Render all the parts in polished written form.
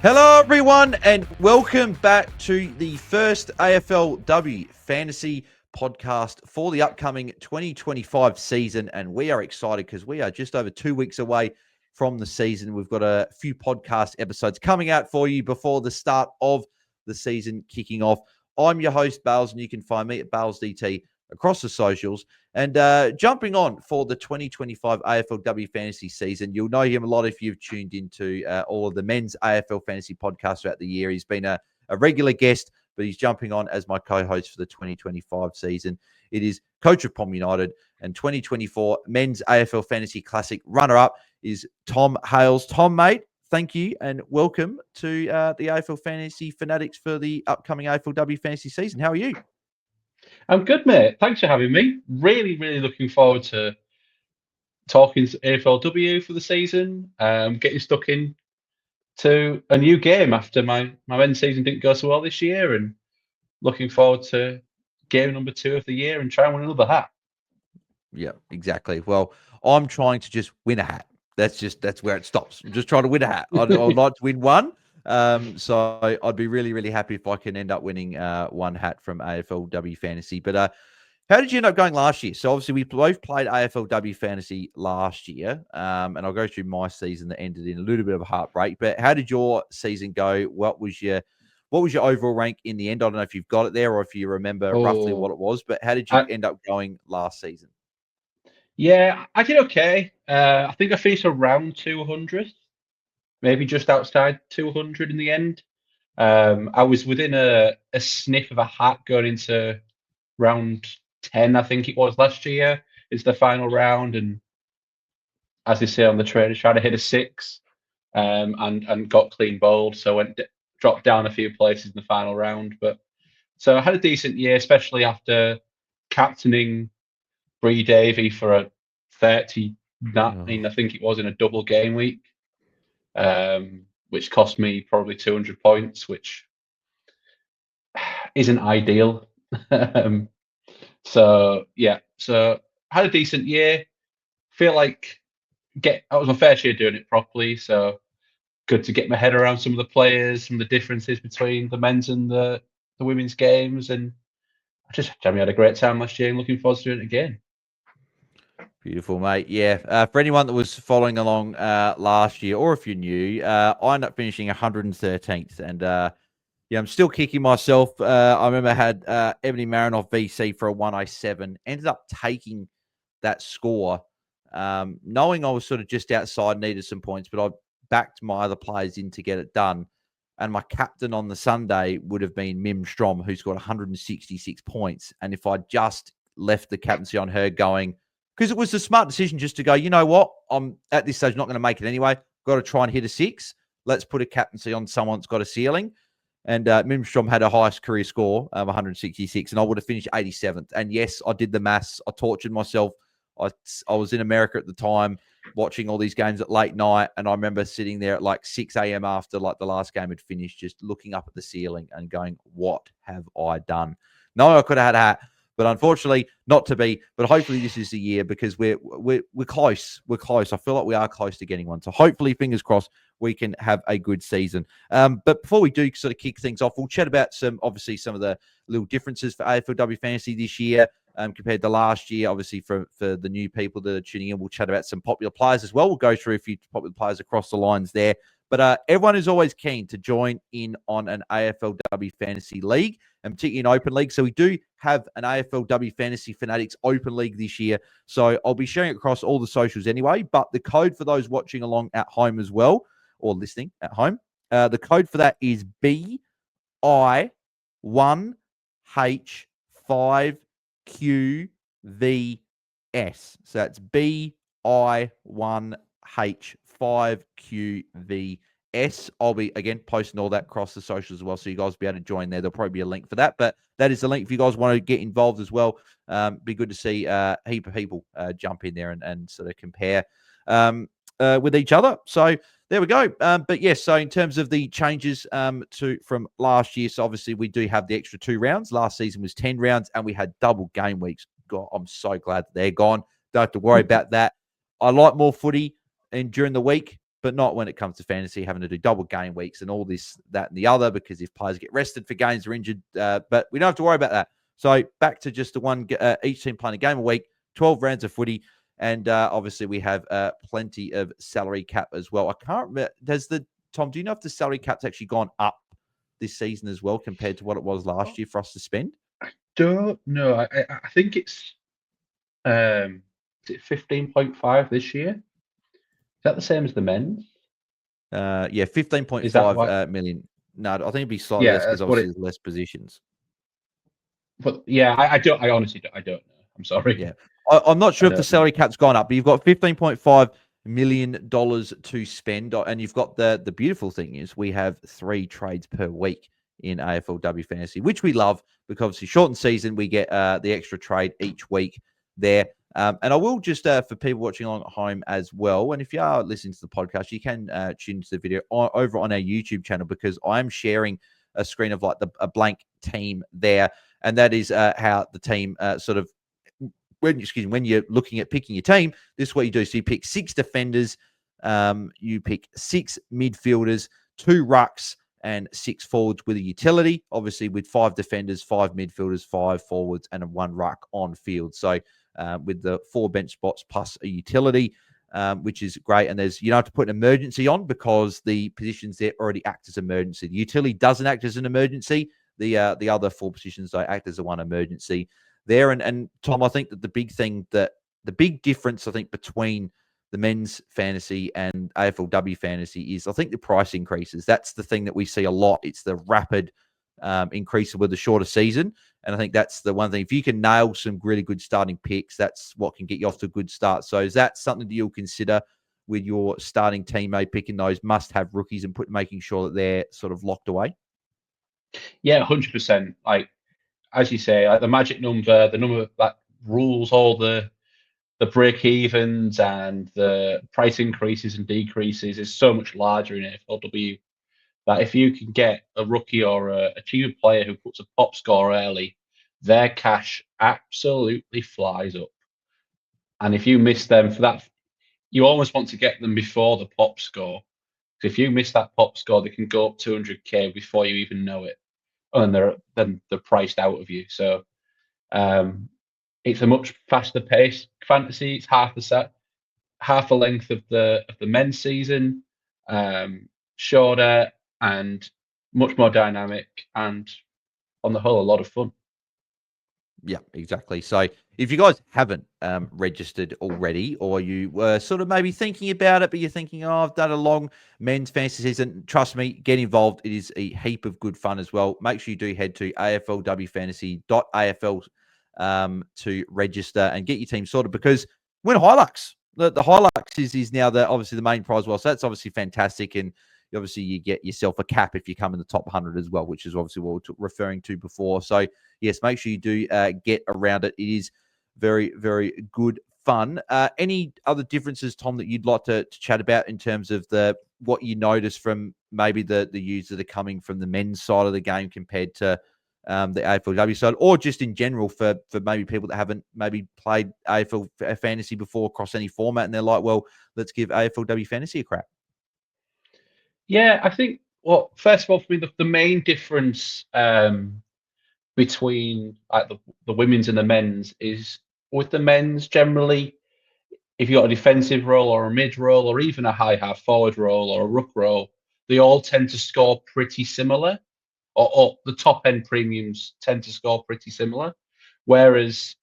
Hello, everyone, and welcome back to the first AFLW Fantasy podcast for the upcoming 2025 season. And we are excited because we are just over 2 weeks away from the season. We've got a few podcast episodes coming out for you before the start of the season kicking off. I'm your host, Bales, and you can find me at BAILSDT across the socials. And jumping on for the 2025 AFLW Fantasy season, you'll know him a lot if you've tuned into all of the men's AFL Fantasy podcasts throughout the year. He's been a regular guest, but he's jumping on as my co-host for the 2025 season. It is coach of Pom United and 2024 men's AFL Fantasy Classic runner-up is Tom Hales. Tom, mate, thank you and welcome to the AFL Fantasy Fanatics for the upcoming AFLW Fantasy season. How are you? I'm good, mate. Thanks for having me. Really looking forward to talking to AFLW for the season. Getting stuck in to a new game after my men's season didn't go so well this year, and looking forward to game number 2 of the year and try and win another hat. Yeah, exactly. Well, I'm trying to just win a hat. That's where it stops. I'm just trying to win a hat. I'd like to win one. So I'd be really happy if I can end up winning one hat from AFLW Fantasy. But how did you end up going last year? So obviously we both played AFLW Fantasy last year, and I'll go through my season that ended in a little bit of a heartbreak. But how did your season go? What was your overall rank in the end? I don't know if you've got it there or if you remember roughly what it was. But how did you I, end up going last season? yeah, I did okay. I think I finished around 200, maybe just outside 200 in the end. I was within a sniff of a hat going into round 10, I think it was last year. It's the final round, and as they say on the trade, tried to hit a 6, and got clean bowled, so dropped down a few places in the final round. But so I had a decent year, especially after captaining Bree Davey for a 39, I think it was, in a double game week, which cost me probably 200 points, which isn't ideal. So I had a decent year. Feel like I was my fair share doing it properly, so good to get my head around some of the players, some of the differences between the men's and the women's games, and I just generally had a great time last year and looking forward to doing it again. Beautiful, mate. Yeah. For anyone that was following along last year, or if you're new, I ended up finishing 113th, and yeah, I'm still kicking myself. I remember I had Ebony Marinoff VC for a 107. Ended up taking that score, knowing I was sort of just outside, needed some points, but I backed my other players in to get it done. And my captain on the Sunday would have been Mim Strom, who scored 166 points. And if I just left the captaincy on her going, because it was a smart decision just to go, you know what, I'm at this stage not going to make it anyway. Got to try and hit a 6. Let's put a captaincy on someone that's got a ceiling. And Mimstrom had a highest career score of 166, and I would have finished 87th. And yes, I did the maths. I tortured myself. I was in America at the time watching all these games at late night, and I remember sitting there at like 6 a.m. after like the last game had finished, just looking up at the ceiling and going, what have I done? No, I could have had a hat, but unfortunately not to be. But hopefully this is the year because we're close. We're close. I feel like we are close to getting one. So hopefully, fingers crossed, we can have a good season. But before we do sort of kick things off, we'll chat about some of the little differences for AFLW Fantasy this year compared to last year. Obviously, for the new people that are tuning in, we'll chat about some popular players as well. We'll go through a few popular players across the lines there. But everyone is always keen to join in on an AFLW Fantasy League, and particularly an open league. So we do have an AFLW Fantasy Fanatics open league this year. So I'll be sharing it across all the socials anyway. But the code for those watching along at home as well, or listening at home, the code for that is BI1H5QVS. So that's BI1H5QVS. I'll be, again, posting all that across the socials as well, so you guys will be able to join there. There'll probably be a link for that, but that is the link if you guys want to get involved as well. Be good to see a heap of people jump in there and sort of compare with each other. So there we go. But yes, so in terms of the changes from last year, so obviously we do have the extra 2 rounds. Last season was 10 rounds, and we had double game weeks. God, I'm so glad that they're gone. Don't have to worry about that. I like more footy and during the week. but not when it comes to fantasy, having to do double game weeks and all this, that, and the other, because if players get rested for games or injured, but we don't have to worry about that. So back to just the one, each team playing a game a week, 12 rounds of footy, and obviously we have plenty of salary cap as well. I can't remember, Tom, do you know if the salary cap's actually gone up this season as well compared to what it was last year for us to spend? Don't know. I think it's is it 15.5 this year? Is that the same as the men's? Yeah, Is that 15.5 million. No, I think it'd be slightly less because that's what obviously there's less positions. But yeah, I honestly don't know. I'm sorry. Yeah. I'm not sure if the salary cap's gone up, but you've got $15.5 million to spend. And you've got the beautiful thing is we have 3 trades per week in AFLW Fantasy, which we love because obviously shortened season, we get the extra trade each week there. And I will just, for people watching along at home as well, and if you are listening to the podcast, you can tune into the video over on our YouTube channel, because I'm sharing a screen of like a blank team there. And that is how the team sort of, when you're looking at picking your team, this is what you do. So you pick 6 defenders, you pick 6 midfielders, 2 rucks, and 6 forwards with a utility. Obviously, with 5 defenders, 5 midfielders, 5 forwards, and 1 ruck on field. So with the 4 bench spots plus a utility, which is great. And you don't have to put an emergency on because the positions there already act as emergency. The utility doesn't act as an emergency. The other 4 positions, they act as a 1 emergency there. And Tom, I think that the big difference, I think, between the men's fantasy and AFLW fantasy is, I think, the price increases. That's the thing that we see a lot. It's the rapid increase with the shorter season. And I think that's the one thing. If you can nail some really good starting picks, that's what can get you off to a good start. So is that something that you'll consider with your starting teammate, picking those must-have rookies and making sure that they're sort of locked away? Yeah, 100%. Like, as you say, like the magic number, the number that rules all the break evens and the price increases and decreases is so much larger in AFLW that if you can get a rookie or a cheaper player who puts a pop score early, their cash absolutely flies up. And if you miss them for that, you almost want to get them before the pop score. Because if you miss that pop score, they can go up 200k before you even know it, and they're priced out of you. So it's a much faster pace fantasy. It's half the length of the men's season, shorter and much more dynamic, and on the whole, a lot of fun. Yeah, exactly. So if you guys haven't registered already, or you were sort of maybe thinking about it, but you're thinking, oh, I've done a long men's fantasy season, trust me, get involved. It is a heap of good fun as well. Make sure you do head to AFLWfantasy.afl to register and get your team sorted, because win a Hilux. The Hilux is now obviously the main prize. Well, so that's obviously fantastic. And obviously you get yourself a cap if you come in the top 100 as well, which is obviously what we were referring to before. So yes, make sure you do get around it. It is very, very good fun. Any other differences, Tom, that you'd like to chat about in terms of what you notice from maybe the users that are coming from the men's side of the game compared to the AFLW side, or just in general for maybe people that haven't maybe played AFL Fantasy before across any format, and they're like, well, let's give AFLW Fantasy a crack? Yeah, I think, well, first of all, for me, the main difference between like the women's and the men's is, with the men's, generally, if you've got a defensive role or a mid role or even a high half forward role or a ruck role, they all tend to score pretty similar, or the top end premiums tend to score pretty similar. Whereas,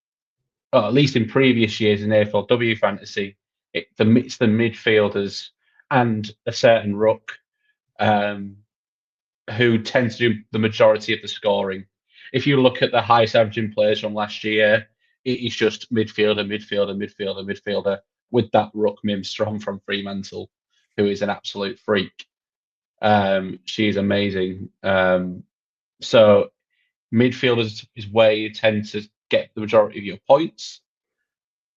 at least in previous years in AFLW Fantasy, it's the midfielders and a certain ruck who tend to do the majority of the scoring. If you look at the highest averaging players from last year, it is just midfielder, with that ruck Mim Strong from Fremantle, who is an absolute freak. She is amazing. So midfielders is where you tend to get the majority of your points.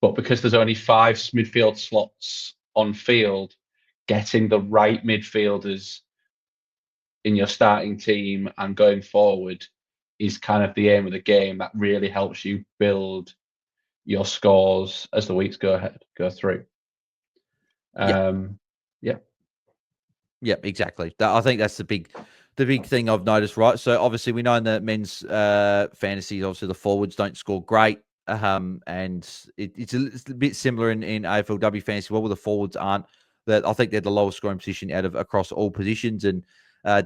But because there's only 5 midfield slots on field, getting the right midfielders in your starting team and going forward is kind of the aim of the game. That really helps you build your scores as the weeks go through. Yeah. Yeah, exactly. I think that's the big thing I've noticed, right? So obviously we know in the men's fantasy, obviously the forwards don't score great. And it's a bit similar in AFLW fantasy. Well, the forwards aren't. That I think they're the lowest scoring position out of across all positions, and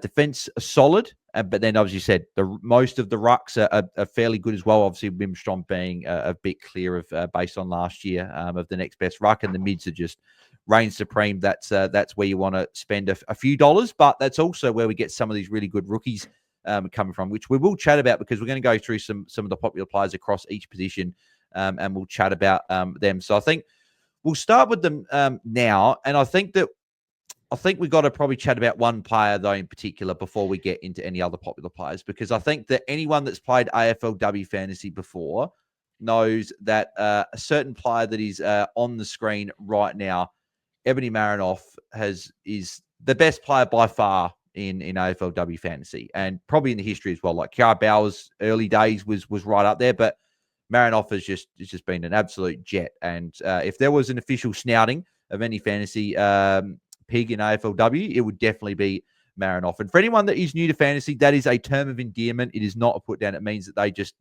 defense are solid. But then, as you said, most of the rucks are fairly good as well. Obviously, Wimstrom being a bit clear of based on last year of the next best ruck, and the mids are just reign supreme. That's where you want to spend a few dollars, but that's also where we get some of these really good rookies coming from, which we will chat about because we're going to go through some of the popular players across each position, and we'll chat about them. So I think we'll start with them now, and I think we've got to probably chat about one player, though, in particular, before we get into any other popular players, because I think that anyone that's played AFLW Fantasy before knows that a certain player that is on the screen right now, Ebony Marinoff, is the best player by far in AFLW Fantasy, and probably in the history as well. Like Kiara Bowers' early days was right up there, but Marinoff has just been an absolute jet. And if there was an official snouting of any fantasy pig in AFLW, it would definitely be Marinoff. And for anyone that is new to fantasy, that is a term of endearment. It is not a put down. It means that they just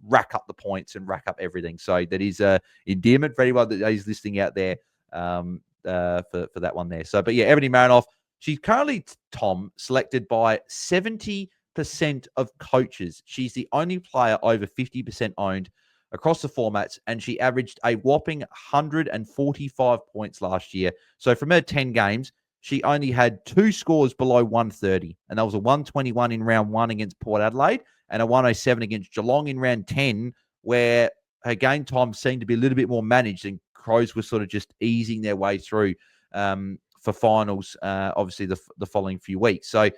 rack up the points and rack up everything. So that is endearment for anyone that is listening out there for that one there. So, but yeah, Ebony Marinoff, she's currently, Tom, selected by 70% of coaches. She's the only player over 50% owned across the formats, and she averaged a whopping 145 points last year. So from her 10 games, she only had 2 scores below 130, and that was a 121 in round 1 against Port Adelaide and a 107 against Geelong in round 10, where her game time seemed to be a little bit more managed, and Crows were sort of just easing their way through for finals, obviously the following few weeks. So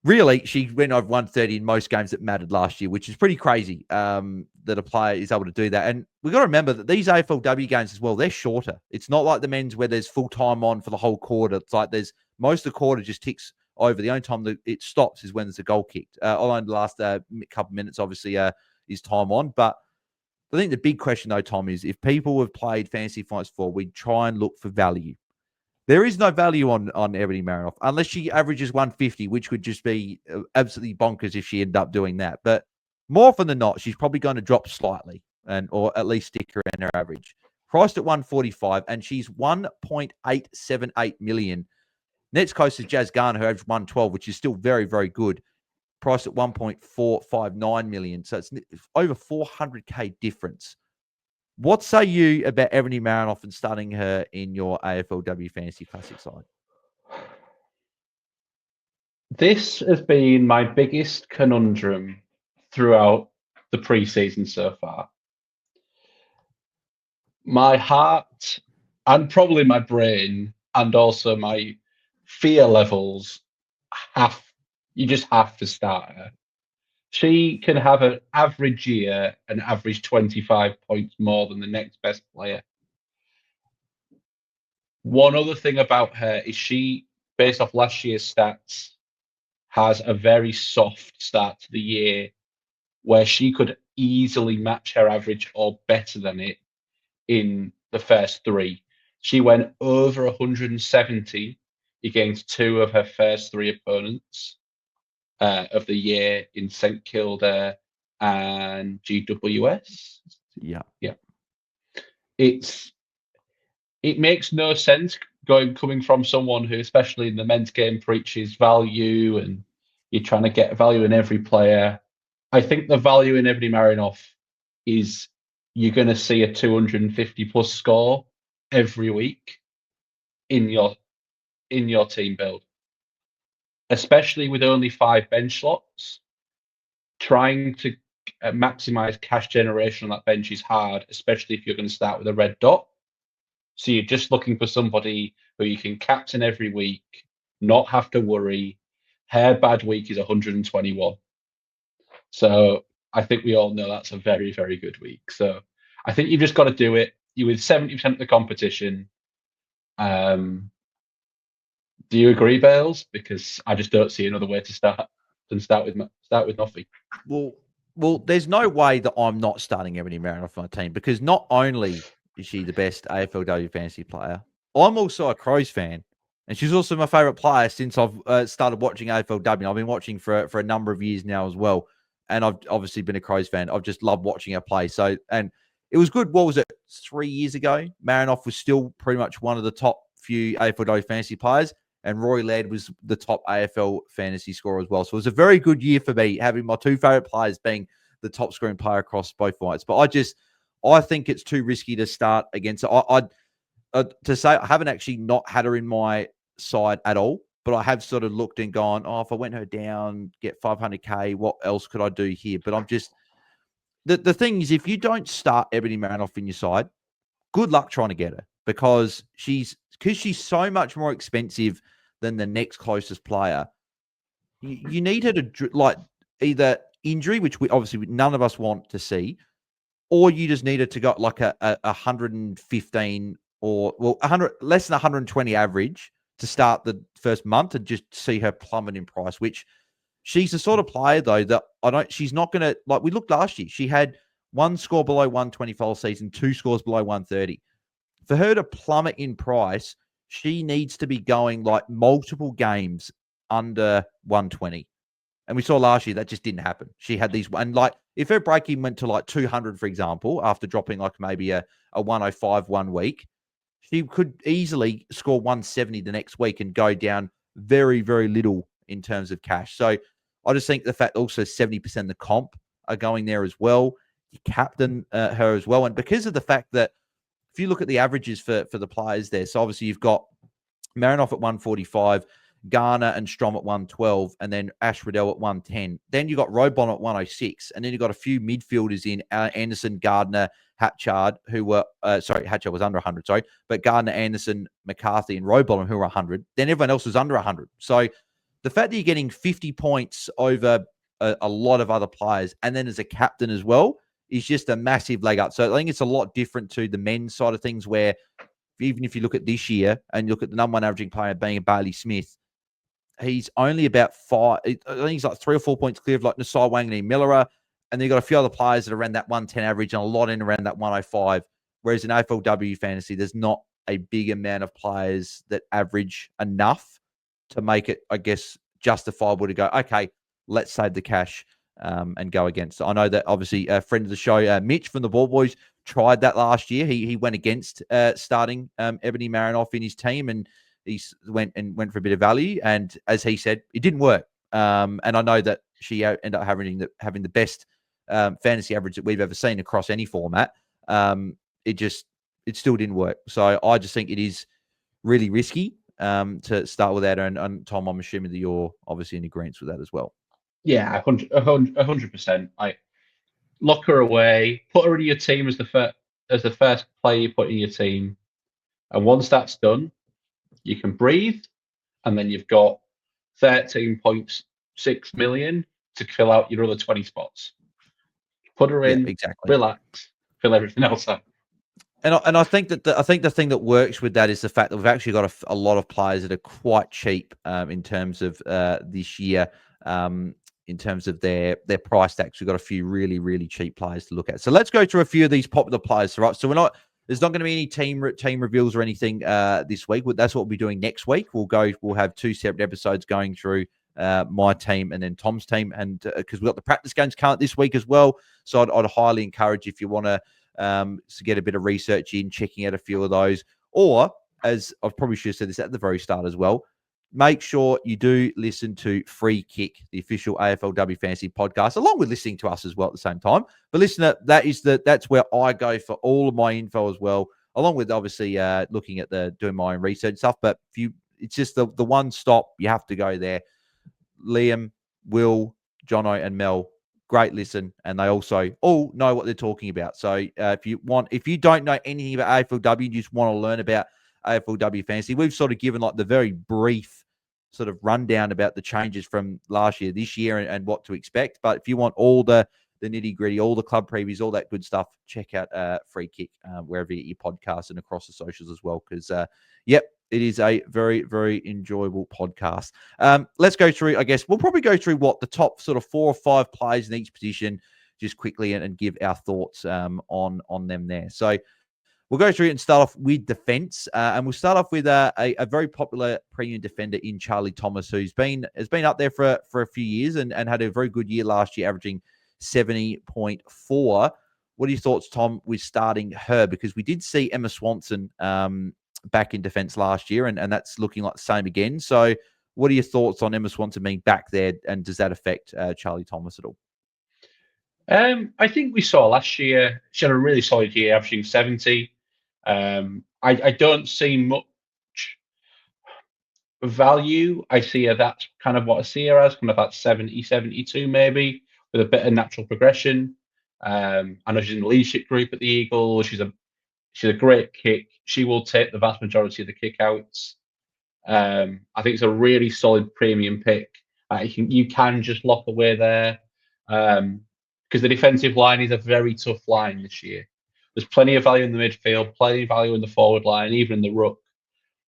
really, she went over 130 in most games that mattered last year, which is pretty crazy that a player is able to do that. And we've got to remember that these AFLW games as well, they're shorter. It's not like the men's where there's full time on for the whole quarter. It's like there's most of the quarter just ticks over. The only time that it stops is when there's a goal kicked. Only the last couple of minutes, obviously, is time on. But I think the big question, though, Tom, is if people have played Fantasy Fights before, we try and look for value. There is no value on Ebony Marinoff unless she averages 150, which would just be absolutely bonkers if she ended up doing that. But more often than not, she's probably going to drop slightly or at least stick around her average. Priced at 145, and she's 1.878 million. Next closest is Jazz Garner, who averaged 112, which is still very, very good. Priced at 1.459 million. So it's over 400K difference. What say you about Ebony Marinoff and starting her in your AFLW Fantasy Classic side? This has been my biggest conundrum throughout the preseason so far. My heart and probably my brain and also my fear levels you just have to start her. She can have an average year and average 25 points more than the next best player. One other thing about her is she, based off last year's stats, has a very soft start to the year where she could easily match her average or better than it in the first 3. She went over 170 against 2 of her first 3 opponents of the year in St Kilda and GWS. Yeah. It makes no sense coming from someone who, especially in the men's game, preaches value and you're trying to get value in every player. I think the value in Ebony Marinoff is you're going to see a 250 plus score every week in your team build, especially with only 5 bench slots. Trying to maximize cash generation on that bench is hard, especially if you're going to start with a red dot. So you're just looking for somebody who you can captain every week, not have to worry. Her bad week is 121. So I think we all know that's a very, very good week. So I think you've just got to do it. You're with 70% of the competition. Do you agree, Bales? Because I just don't see another way to start than start with nothing. Well, there's no way that I'm not starting Ebony Marinoff on my team, because not only is she the best AFLW fantasy player, I'm also a Crows fan. And she's also my favourite player since I've started watching AFLW. I've been watching for a number of years now as well. And I've obviously been a Crows fan. I've just loved watching her play. So, and it was good. What was it? 3 years ago, Marinoff was still pretty much one of the top few AFLW fantasy players. And Roy Laird was the top AFL fantasy scorer as well. So it was a very good year for me, having my two favourite players being the top scoring player across both fights. But I think it's too risky to start against. To say I haven't actually not had her in my side at all, but I have sort of looked and gone, oh, if I went her down, get 500k, what else could I do here? But I'm just the thing is, if you don't start Ebony Marinoff in your side, good luck trying to get her because she's so much more expensive than the next closest player. You need her to like either injury, which we obviously none of us want to see, or you just need her to go like a 115 or 100 less than 120 average to start the first month and just see her plummet in price, which she's the sort of player though that she's not going to, like we looked last year. She had one score below 125 season, two scores below 130. For her to plummet in price, she needs to be going like multiple games under 120. And we saw last year that just didn't happen. She had these, and like if her breaking went to like 200, for example, after dropping like maybe a 105 1 week, she could easily score 170 the next week and go down very, very little in terms of cash. So I just think the fact also 70% of the comp are going there as well. You captain her as well. And because of the fact that if you look at the averages for the players there, so obviously you've got Marinoff at 145, Garner and Strom at 112, and then Ash Riddell at 110. Then you got Robottom at 106, and then you got a few midfielders in Anderson, Gardner, Hatchard, who were Hatchard was under 100, sorry, but Gardner, Anderson, McCarthy, and Robottom who were 100. Then everyone else was under 100. So the fact that you're getting 50 points over a lot of other players, and then as a captain as well, is just a massive leg up. So I think it's a lot different to the men's side of things, where even if you look at this year and you look at the number one averaging player being a Bailey Smith, he's only about I think he's like 3 or 4 points clear of like Nasai Wang and Miller. And then you've got a few other players that are around that 110 average and a lot in around that 105. Whereas in AFLW Fantasy, there's not a big amount of players that average enough to make it, I guess, justifiable to go, okay, let's save the cash and go against. I know that obviously a friend of the show, Mitch from the Ball Boys, tried that last year. He went against starting Ebony Marinoff in his team, and he went for a bit of value. And as he said, it didn't work. And I know that she ended up having the best fantasy average that we've ever seen across any format. It still didn't work. So I just think it is really risky to start with that. And Tom, I'm assuming that you're obviously in agreement with that as well. Yeah, 100%. I lock her away, put her in your team as the first player you put in your team, and once that's done, you can breathe, and then you've got 13.6 million to fill out your other 20 spots. Put her in, exactly. Relax, fill everything else out. And I think that the thing that works with that is the fact that we've actually got a lot of players that are quite cheap in terms of this year. In terms of their price tags, we've got a few really, really cheap players to look at. So let's go through a few of these popular players. Right. So there's not going to be any team reveals or anything this week. That's what we'll be doing next week. We'll have 2 separate episodes going through my team and then Tom's team, and because we've got the practice games coming this week as well. So I'd highly encourage, if you want to get a bit of research in, checking out a few of those, or as I probably should have said this at the very start as well, make sure you do listen to Free Kick, the official AFLW Fantasy podcast, along with listening to us as well at the same time. But listen, that's where I go for all of my info as well, along with obviously looking at doing my own research stuff. But it's just the one stop, you have to go there. Liam, Will, Jono, and Mel, great listen, and they also all know what they're talking about. So if you don't know anything about AFLW, you just want to learn about AFLW Fantasy, we've sort of given like the very brief sort of rundown about the changes from last year, this year, and what to expect. But if you want all the nitty gritty, all the club previews, all that good stuff, check out Free Kick wherever you podcast and across the socials as well. Because it is a very, very enjoyable podcast. Let's go through, I guess, we'll probably go through what the top sort of 4 or 5 players in each position just quickly and give our thoughts on them there. So We'll go through it and start off with defense, and we'll start off with a very popular premium defender in Charlie Thomas, has been up there for a few years and had a very good year last year, averaging 70.4. What are your thoughts, Tom, with starting her? Because we did see Emma Swanson back in defense last year, and that's looking like the same again. So what are your thoughts on Emma Swanson being back there, and does that affect Charlie Thomas at all? I think we saw last year, she had a really solid year, averaging 70. I don't see much value. I see her, that's kind of what I see her as, kind of that 70, 72 maybe, with a bit of natural progression. I know she's in the leadership group at the Eagles. She's a great kick. She will take the vast majority of the kickouts. I think it's a really solid premium pick. You can just lock away there. Because the defensive line is a very tough line this year. There's plenty of value in the midfield, plenty of value in the forward line, even in the ruck.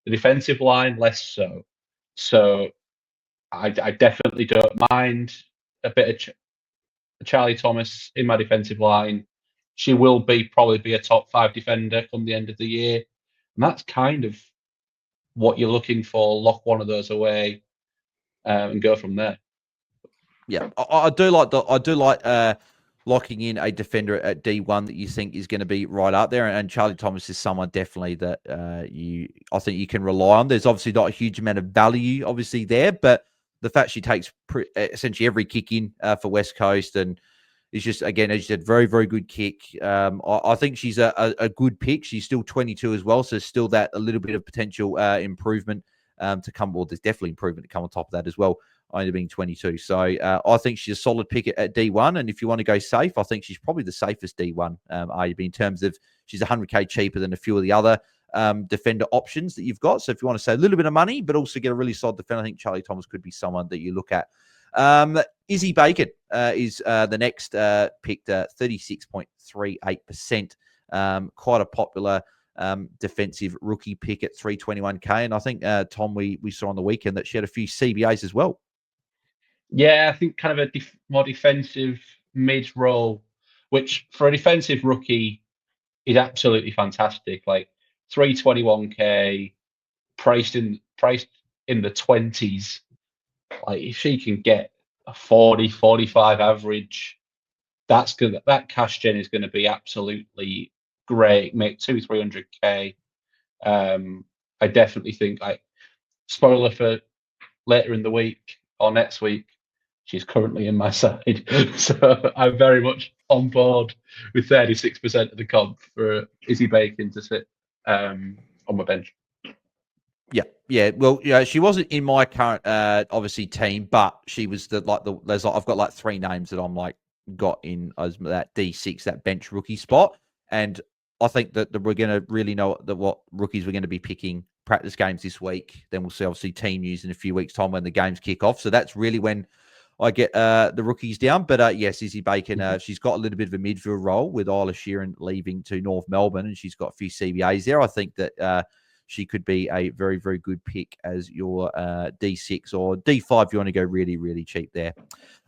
The defensive line, less so. So I definitely don't mind a bit of Charlie Thomas in my defensive line. She will probably be a top 5 defender come the end of the year. And that's kind of what you're looking for. Lock one of those away and go from there. Yeah, I do like locking in a defender at D1 that you think is going to be right up there. And Charlie Thomas is someone definitely that I think you can rely on. There's obviously not a huge amount of value, obviously, there, but the fact she takes essentially every kick in for West Coast and is just, again, as you said, very, very good kick. I think she's a good pick. She's still 22 as well, so still that a little bit of potential improvement to come. Well, there's definitely improvement to come on top of that as well, only being 22. So I think she's a solid pick at D1. And if you want to go safe, I think she's probably the safest D1 RUB in terms of she's 100K cheaper than a few of the other defender options that you've got. So if you want to save a little bit of money, but also get a really solid defender, I think Charlie Thomas could be someone that you look at. Izzy Bacon is the next picked 36.38%. Quite a popular defensive rookie pick at 321K. And I think, Tom, we saw on the weekend that she had a few CBAs as well. Yeah, I think kind of a more defensive mid role, which for a defensive rookie is absolutely fantastic. Like 321K, priced in the 20s. Like if she can get a 40, 45 average, that's good. That cash gen is going to be absolutely great. Make 200-300K. I definitely think, like, spoiler for later in the week or next week, she's currently in my side. So I'm very much on board with 36% of the comp for Izzy Bacon to sit on my bench. Yeah. Well, she wasn't in my current, obviously, team, but she was I've got like 3 names that I'm like got in as that D6, that bench rookie spot, and I think that we're going to really know what rookies we're going to be picking practice games this week. Then we'll see obviously team news in a few weeks' time when the games kick off. So that's really when I get the rookies down. But yes, Izzy Bacon, she's got a little bit of a midfield role with Isla Sheeran leaving to North Melbourne, and she's got a few CBAs there. I think that she could be a very, very good pick as your D6 or D5 if you want to go really, really cheap there.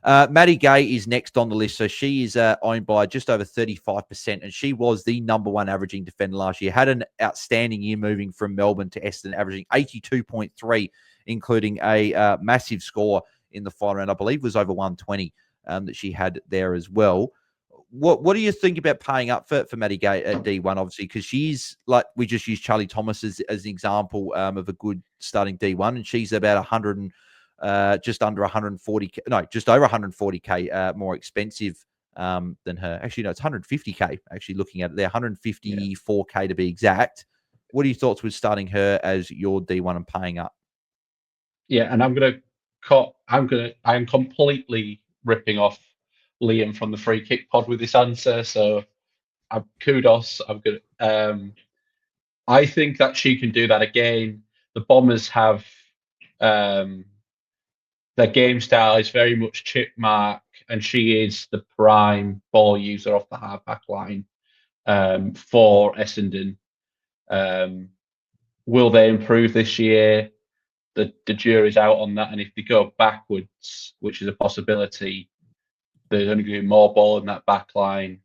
Maddie Gay is next on the list. So she is owned by just over 35%, and she was the #1 averaging defender last year. Had an outstanding year moving from Melbourne to Essendon, averaging 82.3, including a massive score in the final round. I believe it was over 120 that she had there as well. What do you think about paying up for Maddie Gay at D1, obviously, because she's, like, we just used Charlie Thomas as an example of a good starting D1, and she's about 100 and just under 140K, no, just over 140K more expensive than her. Actually, no, it's 150K, actually, looking at it there, 154K to be exact. What are your thoughts with starting her as your D1 and paying up? Yeah, and I am completely ripping off Liam from the free kick pod with this answer. So kudos. I think that she can do that again. The Bombers have their game style is very much chip mark, and she is the prime ball user off the half-back line for Essendon. Will they improve this year? The jury's out on that, and if they go backwards, which is a possibility, there's only going to be more ball in that back line.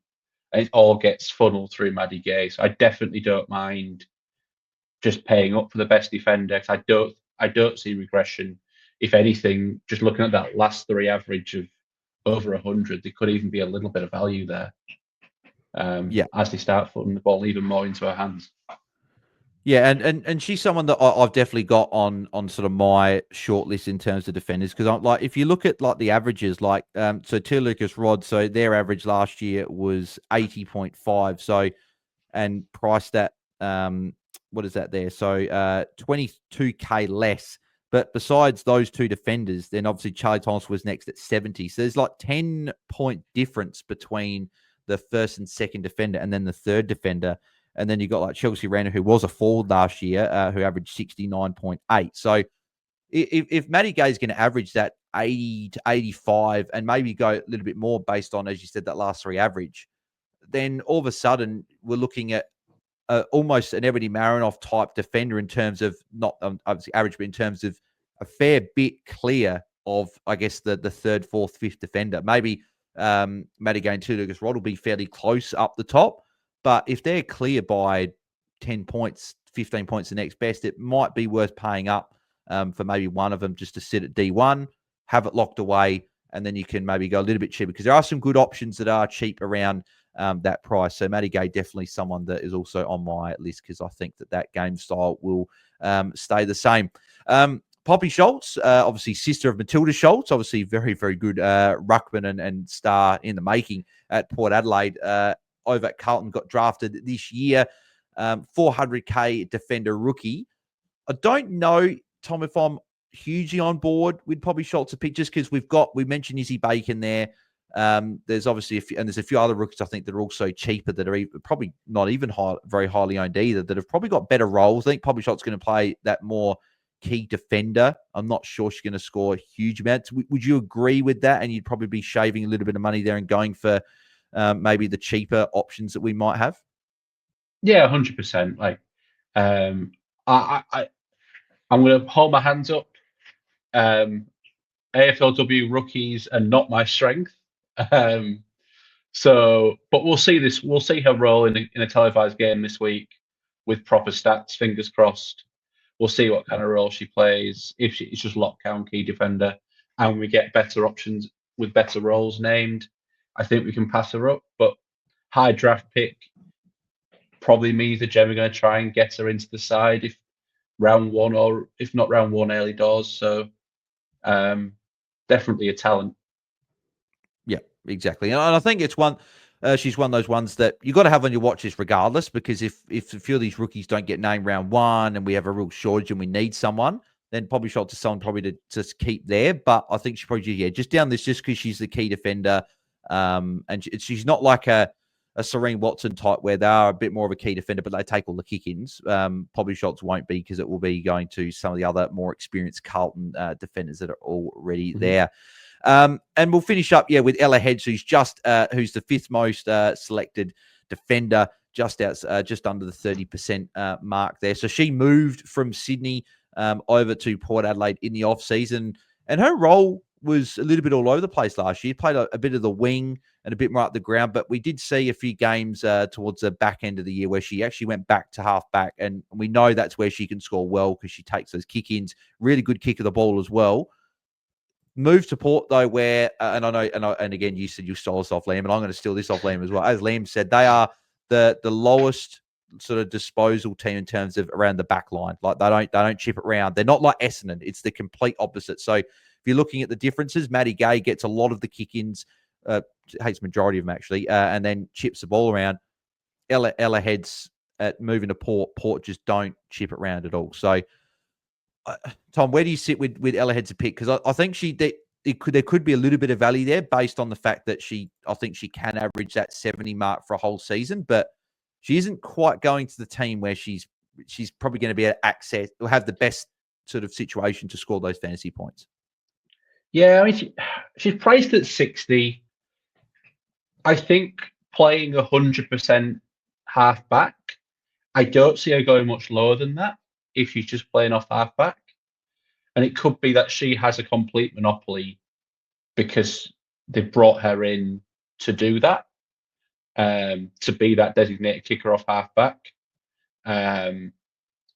and it all gets funneled through Maddie Gay. So I definitely don't mind just paying up for the best defender. I don't see regression. If anything, just looking at that last three average of over 100, there could even be a little bit of value there. As they start putting the ball even more into her hands. Yeah, and she's someone that I've definitely got on sort of my shortlist in terms of defenders, because I'm like, if you look at like the averages, like so Lucas Rod, so their average last year was 80.5, so and priced at what is that there? So 22k less. But besides those two defenders, then obviously Charlie Thomas was next at 70. So there's like 10-point difference between the first and second defender and then the third defender. And then you got like Chelsea Randall, who was a forward last year, who averaged 69.8. So if Maddie Gay is going to average that 80 to 85 and maybe go a little bit more based on, as you said, that last three average, then all of a sudden we're looking at almost an Ebony Marinoff type defender in terms of not obviously average, but in terms of a fair bit clear of, I guess, the third, fourth, fifth defender. Maybe Maddie Gay and Lucas Rod will be fairly close up the top. But if they're clear by 10 points, 15 points the next best, it might be worth paying up for maybe one of them just to sit at D1, have it locked away, and then you can maybe go a little bit cheaper, because there are some good options that are cheap around that price. So Maddie Gay, definitely someone that is also on my list, because I think that game style will stay the same. Poppy Schultz, obviously sister of Matilda Schultz, obviously very, very good ruckman and star in the making at Port Adelaide. Over at Carlton, got drafted this year, 400k defender rookie. I don't know, Tom, if I'm hugely on board with Poppy Schultz a pick, just because we mentioned Izzy Bacon there. There's obviously there's a few other rookies I think that are also cheaper, that are probably not even very highly owned either, that have probably got better roles. I think Poppy Schultz is going to play that more key defender. I'm not sure she's going to score huge amounts. Would you agree with that? And you'd probably be shaving a little bit of money there and going for maybe the cheaper options that we might have? Yeah, 100%. Like, I'm going to hold my hands up. AFLW rookies are not my strength. But we'll see this. We'll see her role in a televised game this week with proper stats. Fingers crossed. We'll see what kind of role she plays. If she's just lockdown key defender, and we get better options with better roles named, I think we can pass her up. But high draft pick probably means the Gem are going to try and get her into the side if round one, or if not round one, early doors. So definitely a talent. Yeah, exactly. And I think it's one. She's one of those ones that you got to have on your watch list regardless, because if a few of these rookies don't get named round one and we have a real shortage and we need someone, then probably Schultz is someone probably to keep there. But I think she probably, just down this just because she's the key defender. And she's not like a Serene Watson type where they are a bit more of a key defender, but they take all the kick-ins. Probably Schultz won't be, because it will be going to some of the other more experienced Carlton defenders that are already there. And we'll finish up, with Ella Hedges, who's who's the fifth most selected defender, just under the 30% mark there. So she moved from Sydney over to Port Adelaide in the off season, and her role was a little bit all over the place last year. Played a bit of the wing and a bit more up the ground, but we did see a few games towards the back end of the year where she actually went back to half back, and we know that's where she can score well, because she takes those kick-ins. Really good kick of the ball as well. Move to Port though, where and again, you said you stole us off Liam, and I'm going to steal this off Liam as well. As Liam said, they are the lowest sort of disposal team in terms of around the back line. Like they don't chip it around. They're not like Essendon. It's the complete opposite. So if you're looking at the differences, Maddie Gay gets a lot of the kick-ins, hates majority of them actually, and then chips the ball around. Ella Heads at moving to Port. Port just don't chip it around at all. So. Tom, where do you sit with Ella Heads a pick? Because I think there could be a little bit of value there based on the fact that I think she can average that 70 mark for a whole season, but she isn't quite going to the team where she's probably going to be able to access or have the best sort of situation to score those fantasy points. Yeah, I mean, she's priced at 60. I think playing 100% half back, I don't see her going much lower than that if she's just playing off half back. And it could be that she has a complete monopoly because they brought her in to do that. to be that designated kicker-off halfback.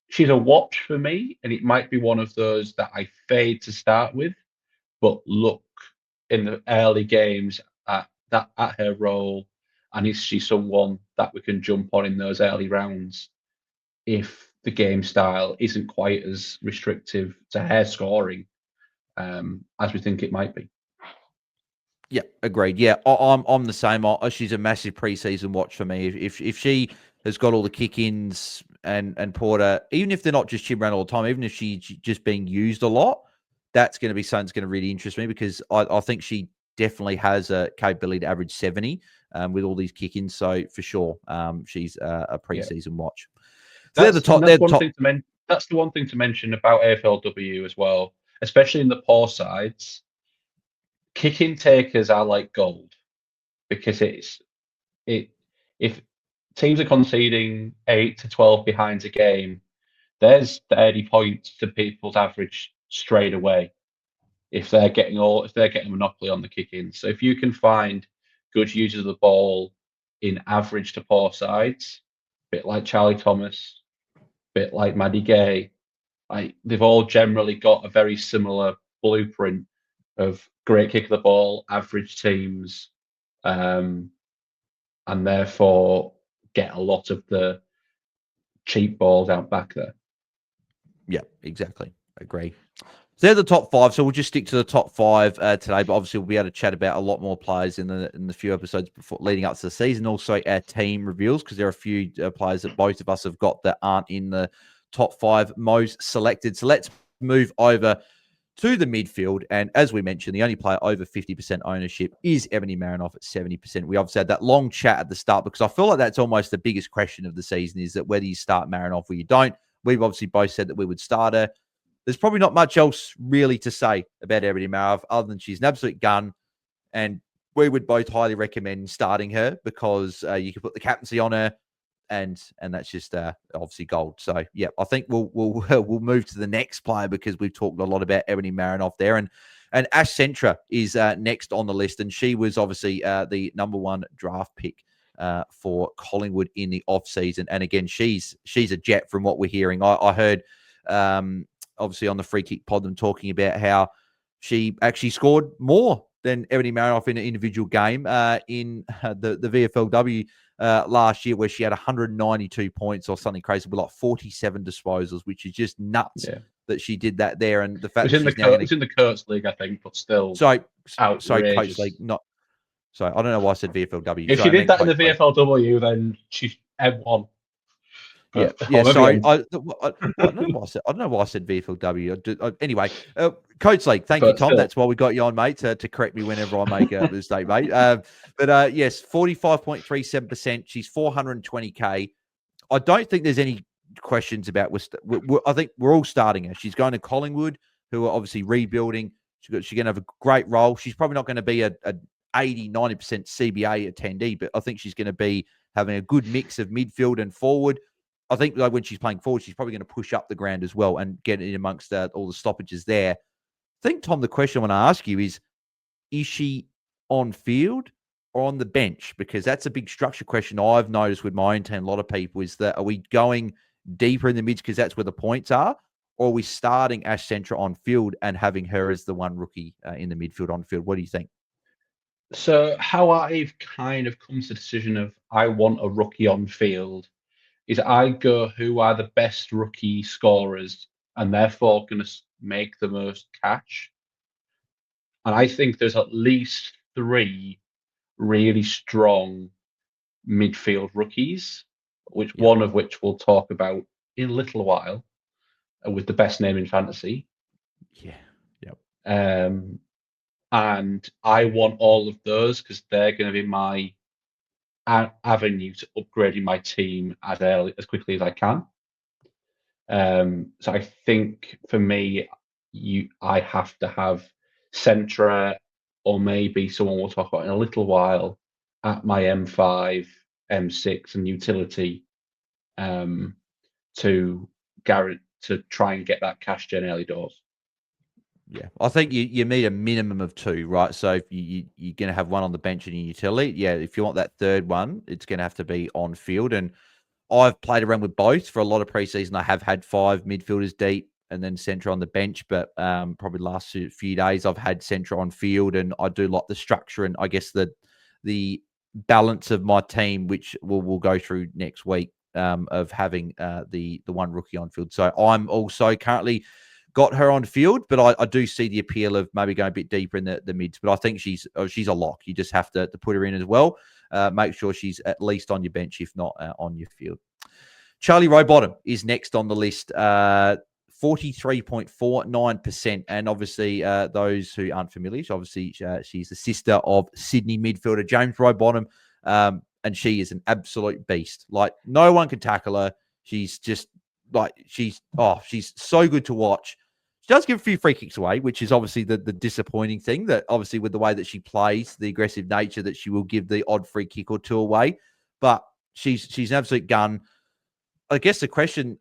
She's a watch for me, and it might be one of those that I fade to start with, but look in the early games at her role, and is she someone that we can jump on in those early rounds if the game style isn't quite as restrictive to her scoring as we think it might be. Yeah, agreed. Yeah, I'm the same. She's a massive preseason watch for me. If she has got all the kick-ins and Porter, even if they're not just chip around all the time, even if she's just being used a lot, that's going to be something that's going to really interest me, because I think she definitely has a capability to average 70 with all these kick-ins. So for sure, she's a preseason watch. So That's the one thing to mention about AFLW as well, especially in the poor sides. Kicking takers are like gold, because if teams are conceding 8 to 12 behinds a game, there's 30 points to people's average straight away if they're getting a monopoly on the kick-in. So if you can find good users of the ball in average to poor sides, a bit like Charlie Thomas, a bit like Maddie Gay, they've all generally got a very similar blueprint of great kick of the ball, average teams, and therefore get a lot of the cheap balls out back there. Yeah, exactly. Agree. So they're the top 5. So we'll just stick to the top 5 today. But obviously, we'll be able to chat about a lot more players in the few episodes before leading up to the season. Also, our team reveals, because there are a few players that both of us have got that aren't in the top 5 most selected. So let's move over to the midfield. And as we mentioned, the only player over 50% ownership is Ebony Marinoff at 70%. We obviously had that long chat at the start, because I feel like that's almost the biggest question of the season, is that whether you start Marinoff or you don't. We've obviously both said that we would start her. There's probably not much else really to say about Ebony Marinoff other than she's an absolute gun, and we would both highly recommend starting her, because you can put the captaincy on her, and that's just obviously gold. So yeah, I think we'll move to the next player, because we've talked a lot about Ebony Marinoff there, and Ash Centra is next on the list, and she was obviously the number 1 draft pick for Collingwood in the off season, and again she's a jet from what we're hearing. I heard obviously on the free kick pod them talking about how she actually scored more than Ebony Marinoff in an individual game in the VFLW last year, where she had 192 points or something crazy, with like 47 disposals, which is just nuts that she did that there. And the fact that she's now it's in the Kurtz League, I think, but still. Sorry, Coach League, not. So I don't know why I said VFLW. If she did that in the VFLW, then she's M1. Yeah. Sorry, I don't know why I said VFLW. Anyway, Coach League. Thank you, Tom. Still. That's why we got you on, mate, to correct me whenever I make a mistake, mate. But yes, 45.37%. She's 420K. I don't think there's any questions about. I think we're all starting her. She's going to Collingwood, who are obviously rebuilding. She's going to have a great role. She's probably not going to be a 80, 90% CBA attendee, but I think she's going to be having a good mix of midfield and forward. I think when she's playing forward, she's probably going to push up the ground as well and get in amongst all the stoppages there. I think, Tom, the question I want to ask you is she on field or on the bench? Because that's a big structure question I've noticed with my own team. A lot of people is that, are we going deeper in the mids because that's where the points are? Or are we starting Ash Centra on field and having her as the one rookie in the midfield on field? What do you think? So how I've kind of come to the decision of I want a rookie on field is I go who are the best rookie scorers and therefore going to make the most cash. And I think there's at least 3 really strong midfield rookies, one of which we'll talk about in a little while, with the best name in fantasy. Yeah. Yep. And I want all of those because they're going to be my avenue to upgrading my team as quickly as I can. So I think for me, I have to have Centra, or maybe someone we'll talk about in a little while, at my M5, M6, and utility to try and get that cash gen early doors. Yeah, I think you need a minimum of 2, right? So if you're going to have one on the bench and your utility, yeah, if you want that third one, it's going to have to be on field. And I've played around with both for a lot of preseason. I have had 5 midfielders deep and then centre on the bench, but probably the last few days I've had centre on field, and I do like the structure and I guess the balance of my team, which we'll go through next week, of having the one rookie on field. So I'm also currently got her on field, but I do see the appeal of maybe going a bit deeper in the mids. But I think she's a lock. You just have to put her in as well. Make sure she's at least on your bench, if not on your field. Charlie Robottom is next on the list. 43.49%. And obviously, those who aren't familiar, she's the sister of Sydney midfielder James Robottom. And she is an absolute beast. Like, no one can tackle her. She's just she's so good to watch. She does give a few free kicks away, which is obviously the disappointing thing, that obviously with the way that she plays, the aggressive nature, that she will give the odd free kick or 2 away. But she's an absolute gun. I guess the question,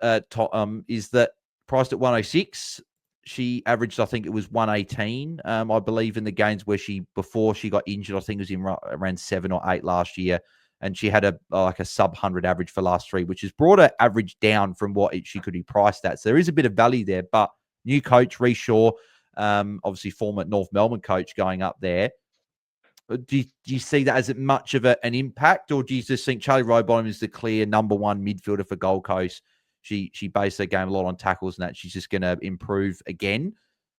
is that priced at 106, she averaged, I think it was 118, I believe, in the games where before she got injured, I think it was in around 7 or 8 last year. And she had a sub 100 average for last 3, which has brought her average down from what she could be priced at. So there is a bit of value there, but new coach, Rhys Shaw, obviously former North Melbourne coach, going up there. Do you see that as much of an impact, or do you just think Charlie Robottom is the clear number 1 midfielder for Gold Coast? She based her game a lot on tackles, and that she's just going to improve again.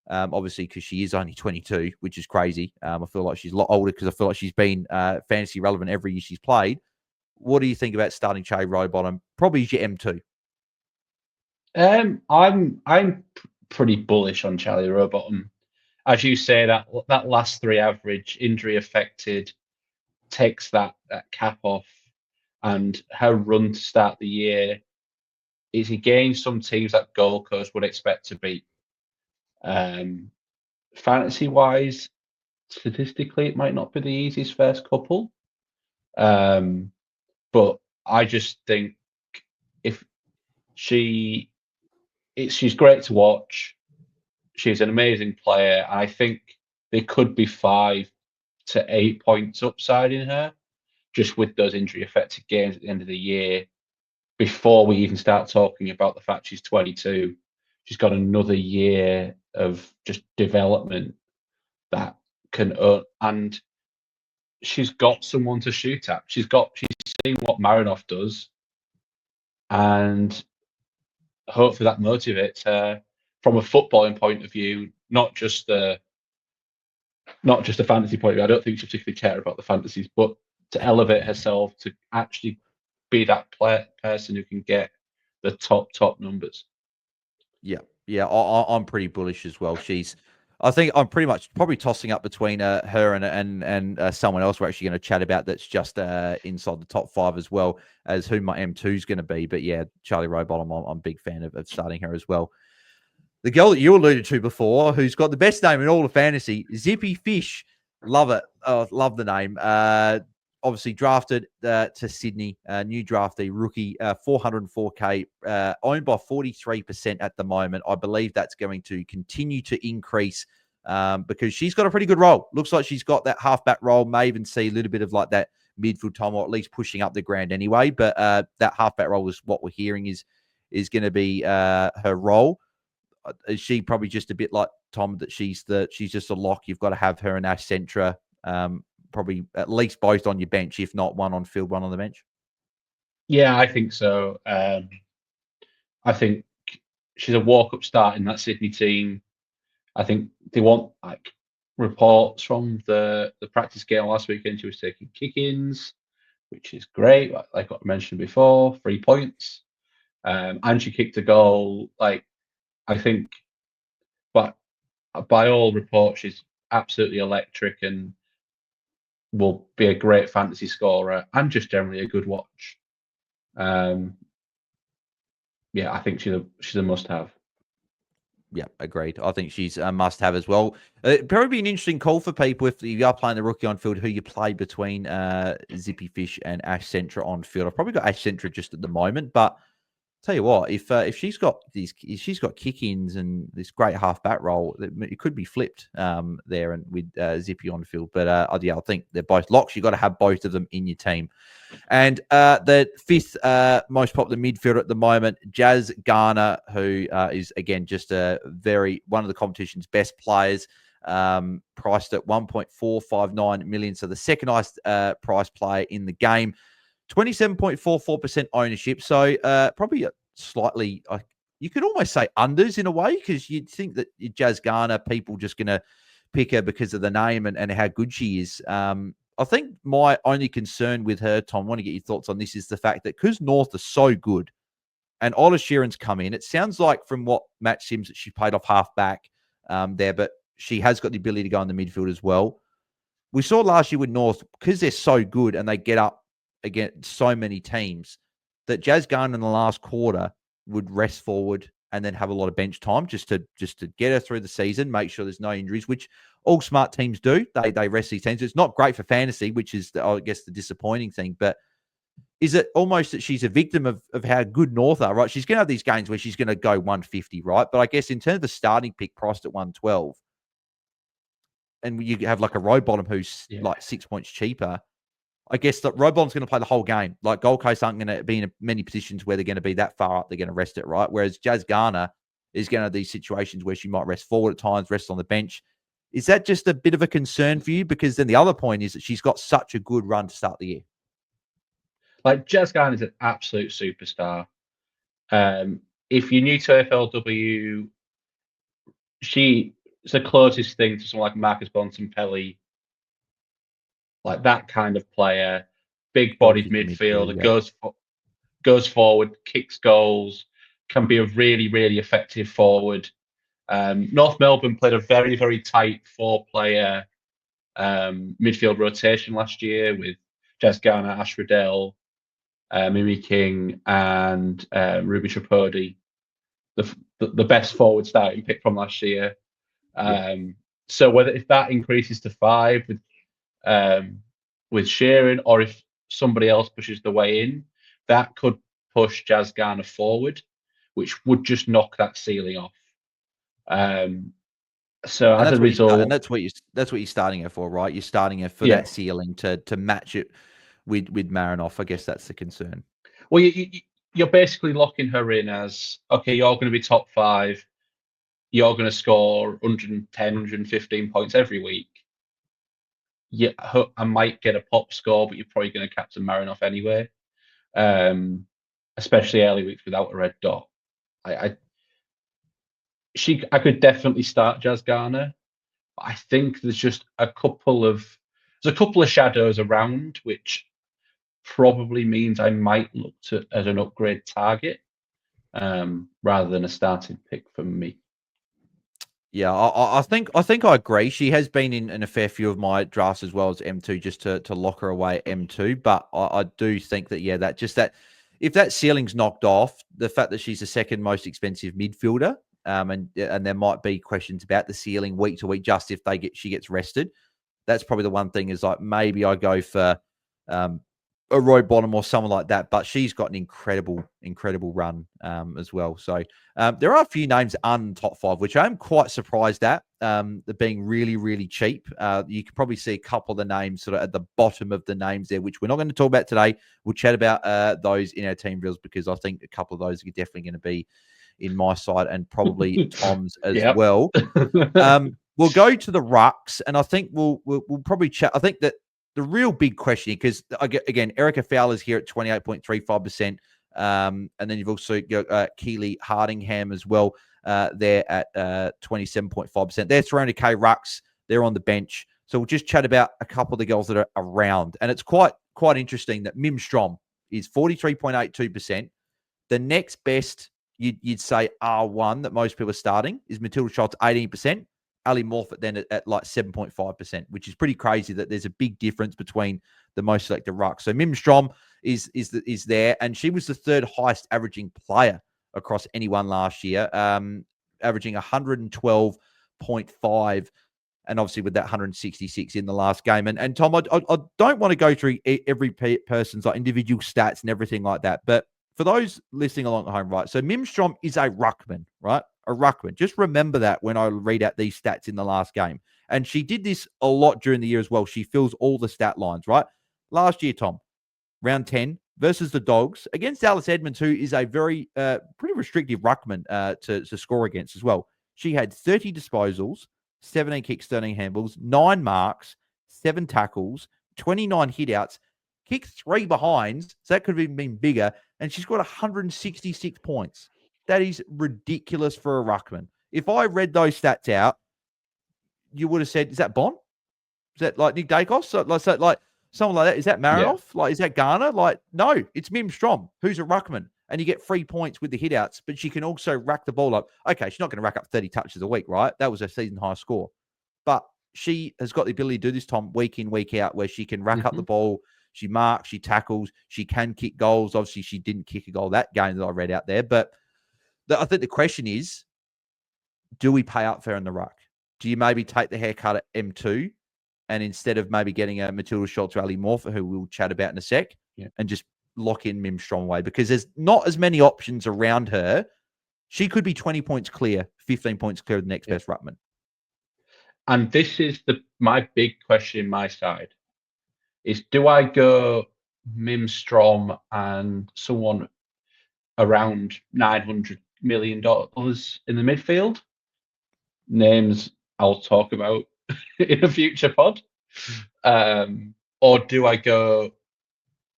Obviously, because she is only 22, which is crazy. I feel like she's a lot older because I feel like she's been fantasy relevant every year she's played. What do you think about starting Charlie Robottom? Probably your M2. I'm pretty bullish on Charlie Robottom. As you say, that last 3 average, injury affected, takes that cap off, and her run to start the year is again some teams that Gold Coast would expect to beat. Fantasy wise, statistically, it might not be the easiest first couple, but I just think if she's great to watch. She's an amazing player. I think there could be 5 to 8 points upside in her, just with those injury affected games at the end of the year. Before we even start talking about the fact she's 22, she's got another year of just development that can earn, and she's got someone to shoot at. She's seeing what Marinoff does, and hopefully that motivates her from a footballing point of view, not just a fantasy point of view. I don't think she particularly cares about the fantasies, but to elevate herself to actually be that person who can get the top numbers. Yeah, I'm pretty bullish as well. I think I'm pretty much probably tossing up between her and someone else we're actually going to chat about that's just inside the top 5 as well, as who my M2 is going to be. But yeah, Charlie Robottom, I'm a big fan of starting her as well. The girl that you alluded to before, who's got the best name in all of fantasy, Zippy Fish. Love it. Love the name. Obviously drafted to Sydney, new draftee, rookie, 404K, owned by 43% at the moment. I believe that's going to continue to increase because she's got a pretty good role. Looks like she's got that halfback role, may even see a little bit of like that midfield time, or at least pushing up the ground anyway. But that halfback role is what we're hearing is going to be her role. Is she probably just a bit like Tom, that she's just a lock? You've got to have her and Ash Centra, probably at least both on your bench, if not one on field, one on the bench. Yeah, I think so. I think she's a walk-up start in that Sydney team. I think they want like reports from the practice game last weekend. She was taking kick-ins, which is great. Like what I mentioned before, 3 points, and she kicked a goal. Like, I think, but by all reports, she's absolutely electric and will be a great fantasy scorer and just generally a good watch. Yeah, I think she's a must-have. Yeah, agreed. I think she's a must-have as well. It'd probably be an interesting call for people if you are playing the rookie on field, who you play between Zippy Fish and Ash Centra on field. I've probably got Ash Centra just at the moment, but tell you what, if she's got kick-ins and this great half-back role, it could be flipped there and with Zippy on the field. But I think they're both locks. You've got to have both of them in your team. And the fifth most popular midfielder at the moment, Jazz Garner, who is, again, just one of the competition's best players, priced at 1.459 million. So the second highest price player in the game. 27.44% ownership. So probably slightly, you could almost say unders in a way, because you'd think that Jazz Garner, people just going to pick her because of the name and how good she is. I think my only concern with her, Tom, I want to get your thoughts on this, is the fact that because North are so good and Ola Sheeran's come in, it sounds like from what Matt Sims that she played off half back there, but she has got the ability to go in the midfield as well. We saw last year with North, because they're so good and they get up against so many teams, that Jazz Garner in the last quarter would rest forward and then have a lot of bench time just to get her through the season, make sure there's no injuries, which all smart teams do. They rest these teams. It's not great for fantasy, which is, I guess, the disappointing thing. But is it almost that she's a victim of how good North are, right? She's going to have these games where she's going to go 150, right? But I guess in terms of the starting pick priced at 112, and you have like a Robottom who's like 6 points cheaper, I guess that Robottom's going to play the whole game. Like Gold Coast aren't going to be in many positions where they're going to be that far up. They're going to rest it, right? Whereas Jazz Garner is going to have these situations where she might rest forward at times, rest on the bench. Is that just a bit of a concern for you? Because then the other point is that she's got such a good run to start the year. Like, Jazz Garner is an absolute superstar. If you're new to AFLW, she's the closest thing to someone like Marcus Bontempelli, like that kind of player, big-bodied midfielder, goes forward, kicks goals, can be a really, really effective forward. North Melbourne played a very, very tight four-player midfield rotation last year with Jazz Garner, Ash Riddell, Mimi King, and Ruby Tripodi, the best forward starting pick from last year. So if that increases to 5 with Sheeran, or if somebody else pushes the way in, that could push Jazz Garner forward, which would just knock that ceiling off. So as a result, and that's what you're starting her for, right? You're starting her for that ceiling to match it with Marinoff. I guess that's the concern. Well, you're basically locking her in as, okay, you're going to be top 5. You're going to score 110, 115 points every week. Yeah, I might get a pop score, but you're probably going to captain Marinoff anyway, especially early weeks without a red dot. I could definitely start Jazz Garner. But I think there's just a couple of shadows around, which probably means I might look to as an upgrade target rather than a starting pick for me. Yeah, I think I agree. She has been in a fair few of my drafts as well as M2, just to lock her away at M2. But I do think that, that if that ceiling's knocked off, the fact that she's the second most expensive midfielder, and there might be questions about the ceiling week to week, just if she gets rested. That's probably the one thing, is like maybe I go for a Robottom or someone like that, but she's got an incredible run as well. So there are a few names on top 5, which I'm quite surprised at. They're being really, really cheap. You can probably see a couple of the names sort of at the bottom of the names there, which we're not going to talk about today. We'll chat about those in our team drills, because I think a couple of those are definitely going to be in my side and probably Tom's as well. We'll go to the rucks, and I think we'll probably chat. I think that the real big question, because again, Erica Fowler's here at 28.35%. And then you've also got Keely Hardingham as well there at 27.5%. They're 300K rucks. They're on the bench. So we'll just chat about a couple of the girls that are around. And it's quite interesting that Mim Strom is 43.82%. The next best, you'd say R1 that most people are starting, is Matilda Schultz, 18%. Ali Morfitt then at like 7.5%, which is pretty crazy that there's a big difference between the most selected ruck. So Mim Strom is there, and she was the third highest averaging player across anyone last year, averaging 112.5, and obviously with that 166 in the last game. And Tom, I don't want to go through every person's like individual stats and everything like that, but for those listening along at home, right? So Mimstrom is a ruckman, right? A ruckman. Just remember that when I read out these stats in the last game. And she did this a lot during the year as well. She fills all the stat lines, right? Last year, Tom, round 10 versus the Dogs against Alice Edmonds, who is a very pretty restrictive ruckman to score against as well. She had 30 disposals, 17 kicks, 13 handballs, 9 marks, 7 tackles, 29 hitouts, kicked 3 behinds, so that could have even been bigger, and she's got 166 points. That is ridiculous for a ruckman. If I read those stats out, you would have said, is that Bond? Is that like Nick Dacos? So, like someone like that? Is that Marinoff? Yeah. Like, is that Garner? Like, no, it's Mim Strom, who's a ruckman, and you get 3 points with the hitouts, but she can also rack the ball up. Okay, she's not going to rack up 30 touches a week, right? That was her season high score. But she has got the ability to do this, Tom, week in, week out, where she can rack up the ball. She marks, she tackles, she can kick goals. Obviously, she didn't kick a goal that game that I read out there. But I think the question is, do we pay up for her in the ruck? Do you maybe take the haircut at M2 and instead of maybe getting a Matilda Schultz or Ali Morpher, who we'll chat about in a sec, and just lock in Mim Strongway? Because there's not as many options around her. She could be 20 points clear, 15 points clear of the next best ruckman. And this is my big question in my side is, do I go Mim Strom and someone around $900 million in the midfield? Names I'll talk about in a future pod. Or do I go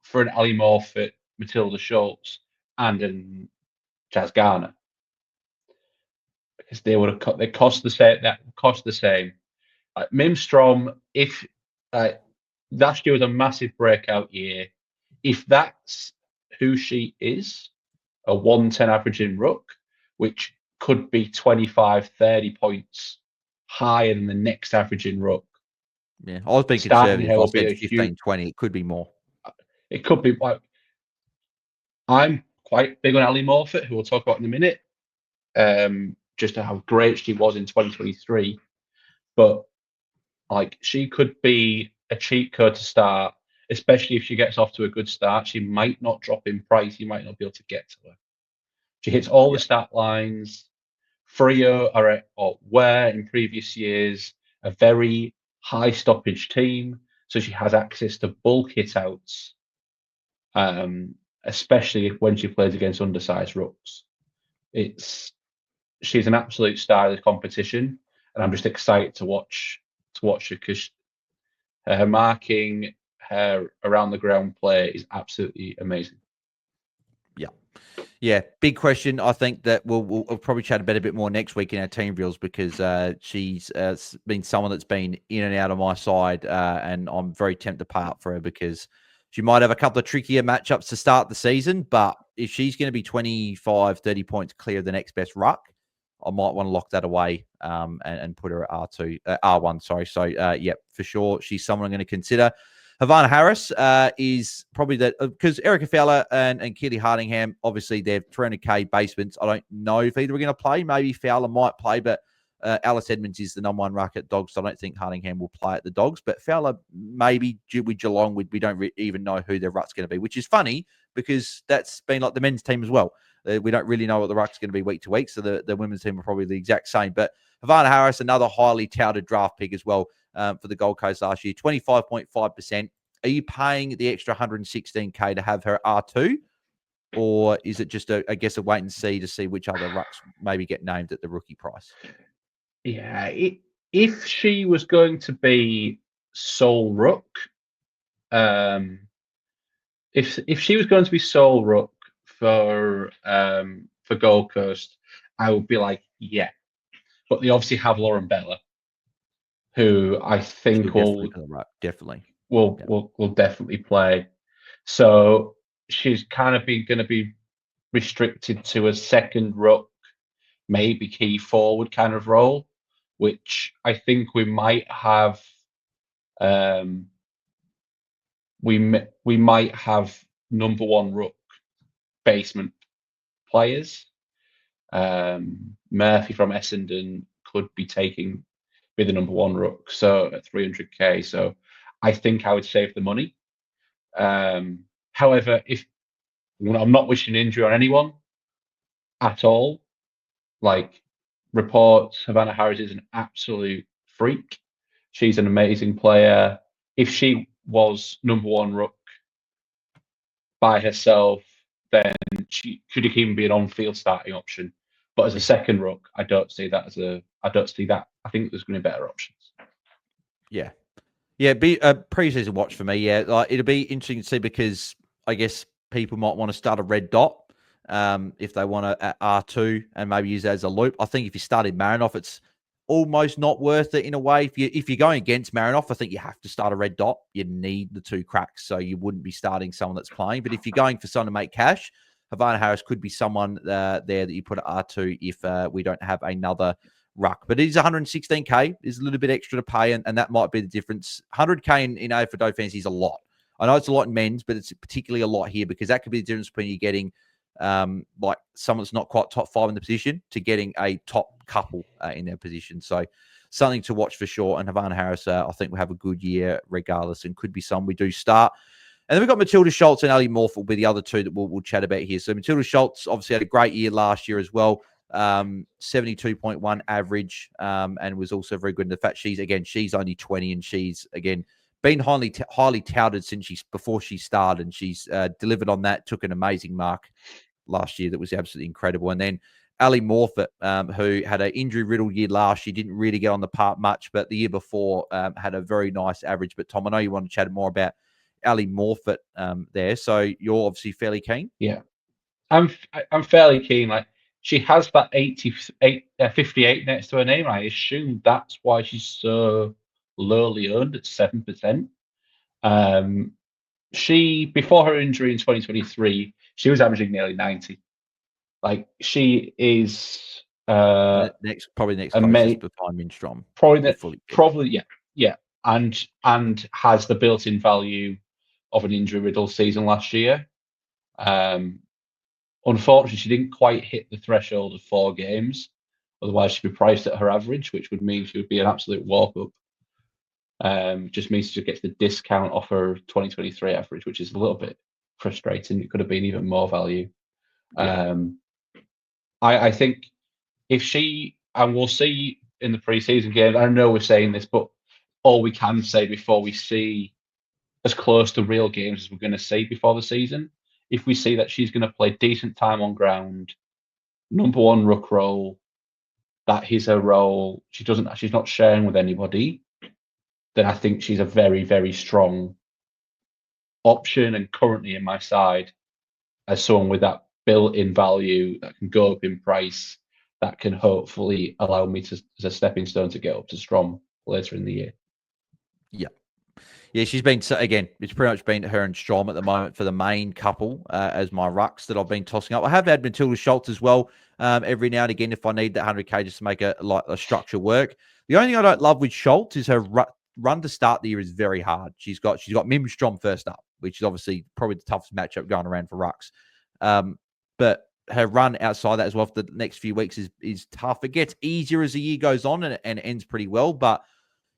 for an Ali Morfitt, Matilda Schultz, and an Jazz Garner? Because they would have they cost the same. That cost the same. Like Mim Strom, if last year was a massive breakout year, if that's who she is, a 110 average in ruck, which could be 25, 30 points higher than the next average in ruck. Yeah, I was being conservative. I said 15, 20. It could be more. It could be like, I'm quite big on Ali Morfitt, who we'll talk about in a minute, just how great she was in 2023. But like, she could be a cheat code to start, especially if she gets off to a good start. She might not drop in price. You might not be able to get to her. She hits all the stat lines. Freo were in previous years a very high stoppage team, so she has access to bulk hitouts, especially when she plays against undersized rucks. She's an absolute star of the competition, and I'm just excited to watch her because her marking, her around the ground play is absolutely amazing. Yeah, big question. I think that we'll probably chat about a bit more next week in our team reels because she's been someone that's been in and out of my side, and I'm very tempted to pay up for her because she might have a couple of trickier matchups to start the season. But if she's going to be 25, 30 points clear of the next best ruck, I might want to lock that away and put her at R1. Sorry. So, for sure, she's someone I'm going to consider. Havana Harris is probably that because Erica Fowler and Keely Hardingham, obviously, they're 300K basements. I don't know if either are going to play. Maybe Fowler might play, but Alice Edmonds is the number one ruck at Dogs, so I don't think Hardingham will play at the Dogs. But Fowler, maybe with Geelong, we don't even know who their ruck's going to be, which is funny because that's been like the men's team as well. We don't really know what the ruck's going to be week to week, so the women's team are probably the exact same. But Havana Harris, another highly touted draft pick as well. For the Gold Coast last year, 25.5%. Are you paying the extra 116K to have her R2? Or is it just, a wait and see to see which other rucks maybe get named at the rookie price? Yeah, if she was going to be sole ruck, if she was going to be sole ruck for Gold Coast, I would be like, yeah. But they obviously have Lauren Bella, who I think will definitely play. So she's kind of going to be restricted to a second ruck, maybe key forward kind of role, which I think we might have. We might have number one ruck basement players. Murphy from Essendon could be the number one ruck, so at 300K. So I think I would save the money. However, if I'm not wishing injury on anyone at all. Like, reports, Havana Harris is an absolute freak. She's an amazing player. If she was number one ruck by herself, then she could even be an on-field starting option. But as a second ruck, I don't see that. I think there's going to be better options. Yeah. Yeah, be a preseason watch for me. Yeah, like it'll be interesting to see because I guess people might want to start a red dot if they want to at R2 and maybe use it as a loop. I think if you started Marinoff, it's almost not worth it in a way. If you're going against Marinoff, I think you have to start a red dot. You need the two cracks, so you wouldn't be starting someone that's playing. But if you're going for someone to make cash, Havana Harris could be someone there that you put at R2 if we don't have another ruck. But it is 116K. There's a little bit extra to pay, and that might be the difference. 100K in AFLW Fantasy is a lot. I know it's a lot in men's, but it's particularly a lot here because that could be the difference between you getting like someone that's not quite top 5 in the position to getting a top couple in their position. So something to watch for sure. And Havana Harris, I think, will have a good year regardless and could be someone we do start. And then we've got Matilda Schultz and Ali Morph will be the other two that we'll chat about here. So Matilda Schultz obviously had a great year last year as well. 72.1 average and was also very good in the fact she's only 20 and she's again been highly touted since before she started, and she's delivered on that, took an amazing mark last year that was absolutely incredible. And then Ali Morfitt, who had an injury-riddled year last year, didn't really get on the park much, but the year before had a very nice average. But Tom, I know you want to chat more about Ali Morfitt there, so you're obviously fairly keen. Yeah, I'm fairly keen. Like, she has that 58 next to her name. I assume that's why she's so lowly owned at 7%. She, before her injury in 2023, she was averaging nearly 90. Like, she is probably next closest behind Minstrom. Probably, yeah, and has the built-in value of an injury-riddled season last year. Unfortunately, she didn't quite hit the threshold of 4 games. Otherwise, she'd be priced at her average, which would mean she would be an absolute walk-up. Just means she gets the discount off her 2023 average, which is a little bit frustrating. It could have been even more value. Yeah. I think if she, and we'll see in the preseason game, I know we're saying this, but all we can say before we see as close to real games as we're going to see before the season, if we see that she's going to play decent time on ground, number one ruck role, that is her role, she's not sharing with anybody, then I think she's a very, very strong option and currently in my side as someone with that built-in value that can go up in price, that can hopefully allow me to, as a stepping stone, to get up to Strom later in the year. Yeah, she's been, again, it's pretty much been her and Strom at the moment for the main couple as my rucks that I've been tossing up. I have had Matilda Schultz as well every now and again if I need that 100K just to make a structure work. The only thing I don't love with Schultz is her run to start the year is very hard. She's got Mim Strom first up, which is obviously probably the toughest matchup going around for rucks. But her run outside that as well for the next few weeks is tough. It gets easier as the year goes on and ends pretty well, but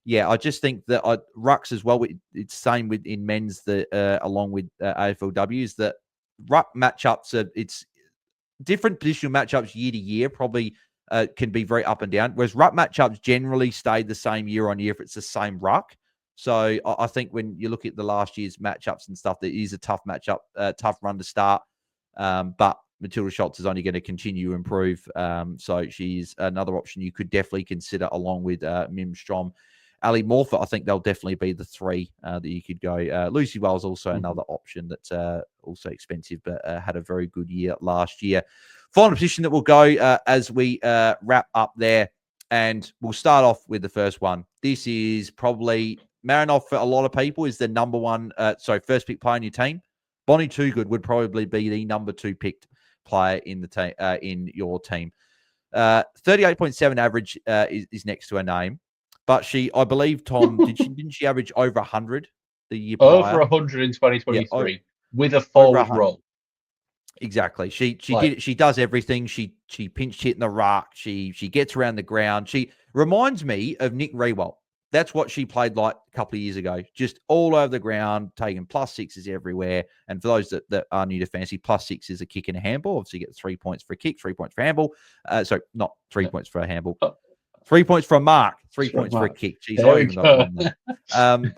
yeah, I just think that rucks as well. It's same in men's along with AFLW is that ruck matchups it's different positional matchups year to year. Probably can be very up and down. Whereas ruck matchups generally stay the same year on year if it's the same ruck. So I think when you look at the last year's matchups and stuff, that is a tough matchup, tough run to start. But Matilda Schultz is only going to continue to improve. So she's another option you could definitely consider along with Mim Strom. Ali Morfitt, I think they'll definitely be the 3 that you could go. Lucy Wells also another option that's also expensive, but had a very good year last year. Final position that we'll go as we wrap up there, and we'll start off with the first one. This is probably Marinoff for a lot of people is the number one, first pick player in your team. Bonnie Toogood would probably be the number 2 picked player in the in your team. 38.7 average is next to her name. But I believe, Tom, didn't she average over 100 the year prior? Over 100 in 2023 with a forward role. Exactly. She did. She does everything. She pinch hit in the ruck. She gets around the ground. She reminds me of Nick Rewell. That's what she played like a couple of years ago, just all over the ground, taking +6s everywhere. And for those that are new to fantasy, +6 is a kick and a handball. Obviously, you get 3 points for a kick, 3 points for a handball. So not 3 points for a handball. 3 points for a mark, 3 points for a kick. Jeez, I even got one there.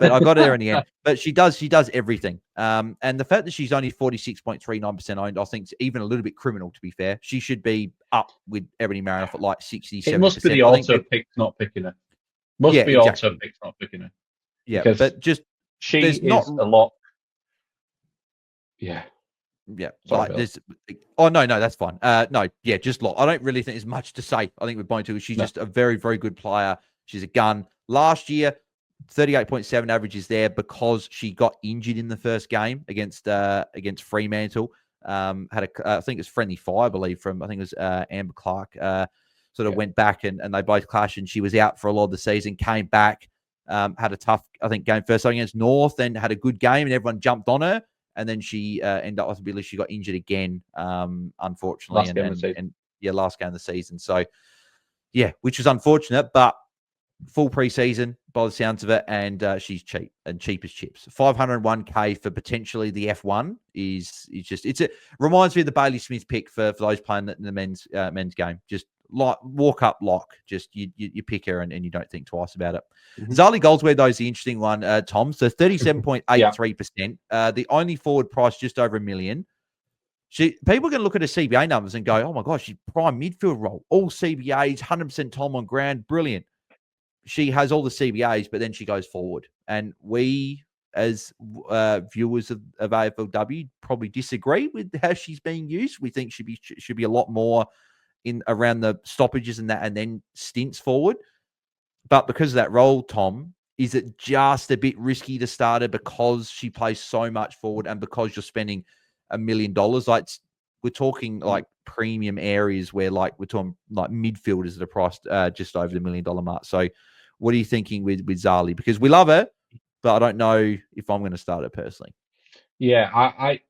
But I got her in the end. But she does everything. And the fact that she's only 46.39% owned, I think, is even a little bit criminal, to be fair. She should be up with Ebony Marinoff at like 60, 70%. It must be the auto picks not picking her. Must be exactly. Auto picks not picking her. Yeah, because but just she is not a lot. Yeah. Yeah. Sorry, like this. Oh no, that's fine. No, yeah, just lock. I don't really think there's much to say. I think with Bonnie Toogood, she's just a very, very good player. She's a gun. Last year, 38.7 average is there because she got injured in the first game against Fremantle. Had I think it was friendly fire, I believe, from I think it was Amber Clark. Sort of went back and they both clashed, and she was out for a lot of the season. Came back, had a tough, I think, game first against North, then had a good game, and everyone jumped on her. And then she ended up with ability. She got injured again, unfortunately. Last game of the season. So, yeah, which was unfortunate, but full preseason by the sounds of it. And she's cheap and cheap as chips. 501K for potentially the F1 is just, it reminds me of the Bailey Smith pick for those playing in the men's game. Just walk up lock. Just you pick her and you don't think twice about it. Mm-hmm. Zali Goldsworth, though, is the interesting one, Tom. So 37.83%. The only forward price just over $1 million. People are going to look at her CBA numbers and go, oh my gosh, she's prime midfield role. All CBAs, 100% time on ground. Brilliant. She has all the CBAs, but then she goes forward. And we, as viewers of AFLW, probably disagree with how she's being used. We think should be a lot more in around the stoppages and that, and then stints forward. But because of that role, Tom, is it just a bit risky to start her because she plays so much forward and because you're spending $1 million? Like we're talking like premium areas where like we're talking like midfielders that are priced just over the $1 million mark. So what are you thinking with Zali? Because we love her, but I don't know if I'm going to start her personally. Yeah, I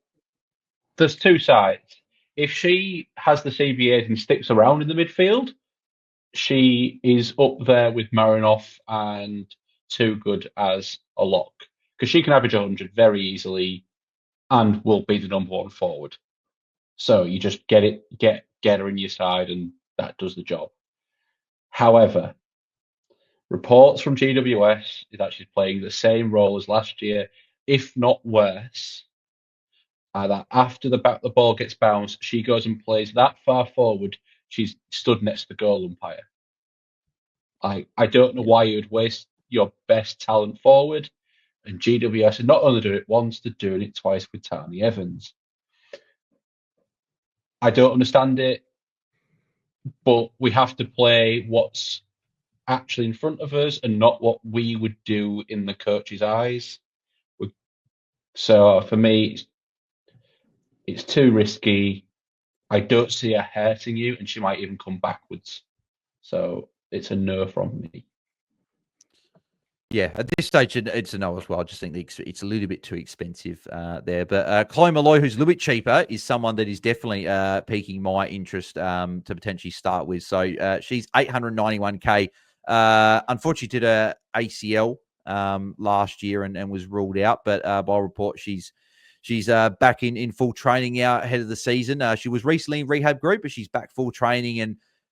there's two sides. If she has the CBAs and sticks around in the midfield, she is up there with Marinoff and Toogood as a lock because she can average 100 very easily and will be the number one forward. So you just get her in your side and that does the job. However, reports from GWS is that she's playing the same role as last year, if not worse. That after the ball gets bounced, she goes and plays that far forward. She's stood next to the goal umpire. I don't know why you would waste your best talent forward. And GWS are not only doing it once, they're doing it twice with Tani Evans. I don't understand it, but we have to play what's actually in front of us and not what we would do in the coach's eyes. So for me, it's too risky. I don't see her hurting you, and she might even come backwards. So it's a no from me. Yeah, at this stage, it's a no as well. I just think it's a little bit too expensive there. But Chloe Malloy, who's a little bit cheaper, is someone that is definitely piquing my interest to potentially start with. So she's 891K. Unfortunately, did a ACL last year and was ruled out. But by report, she's back in full training now ahead of the season. She was recently in rehab group, but she's back full training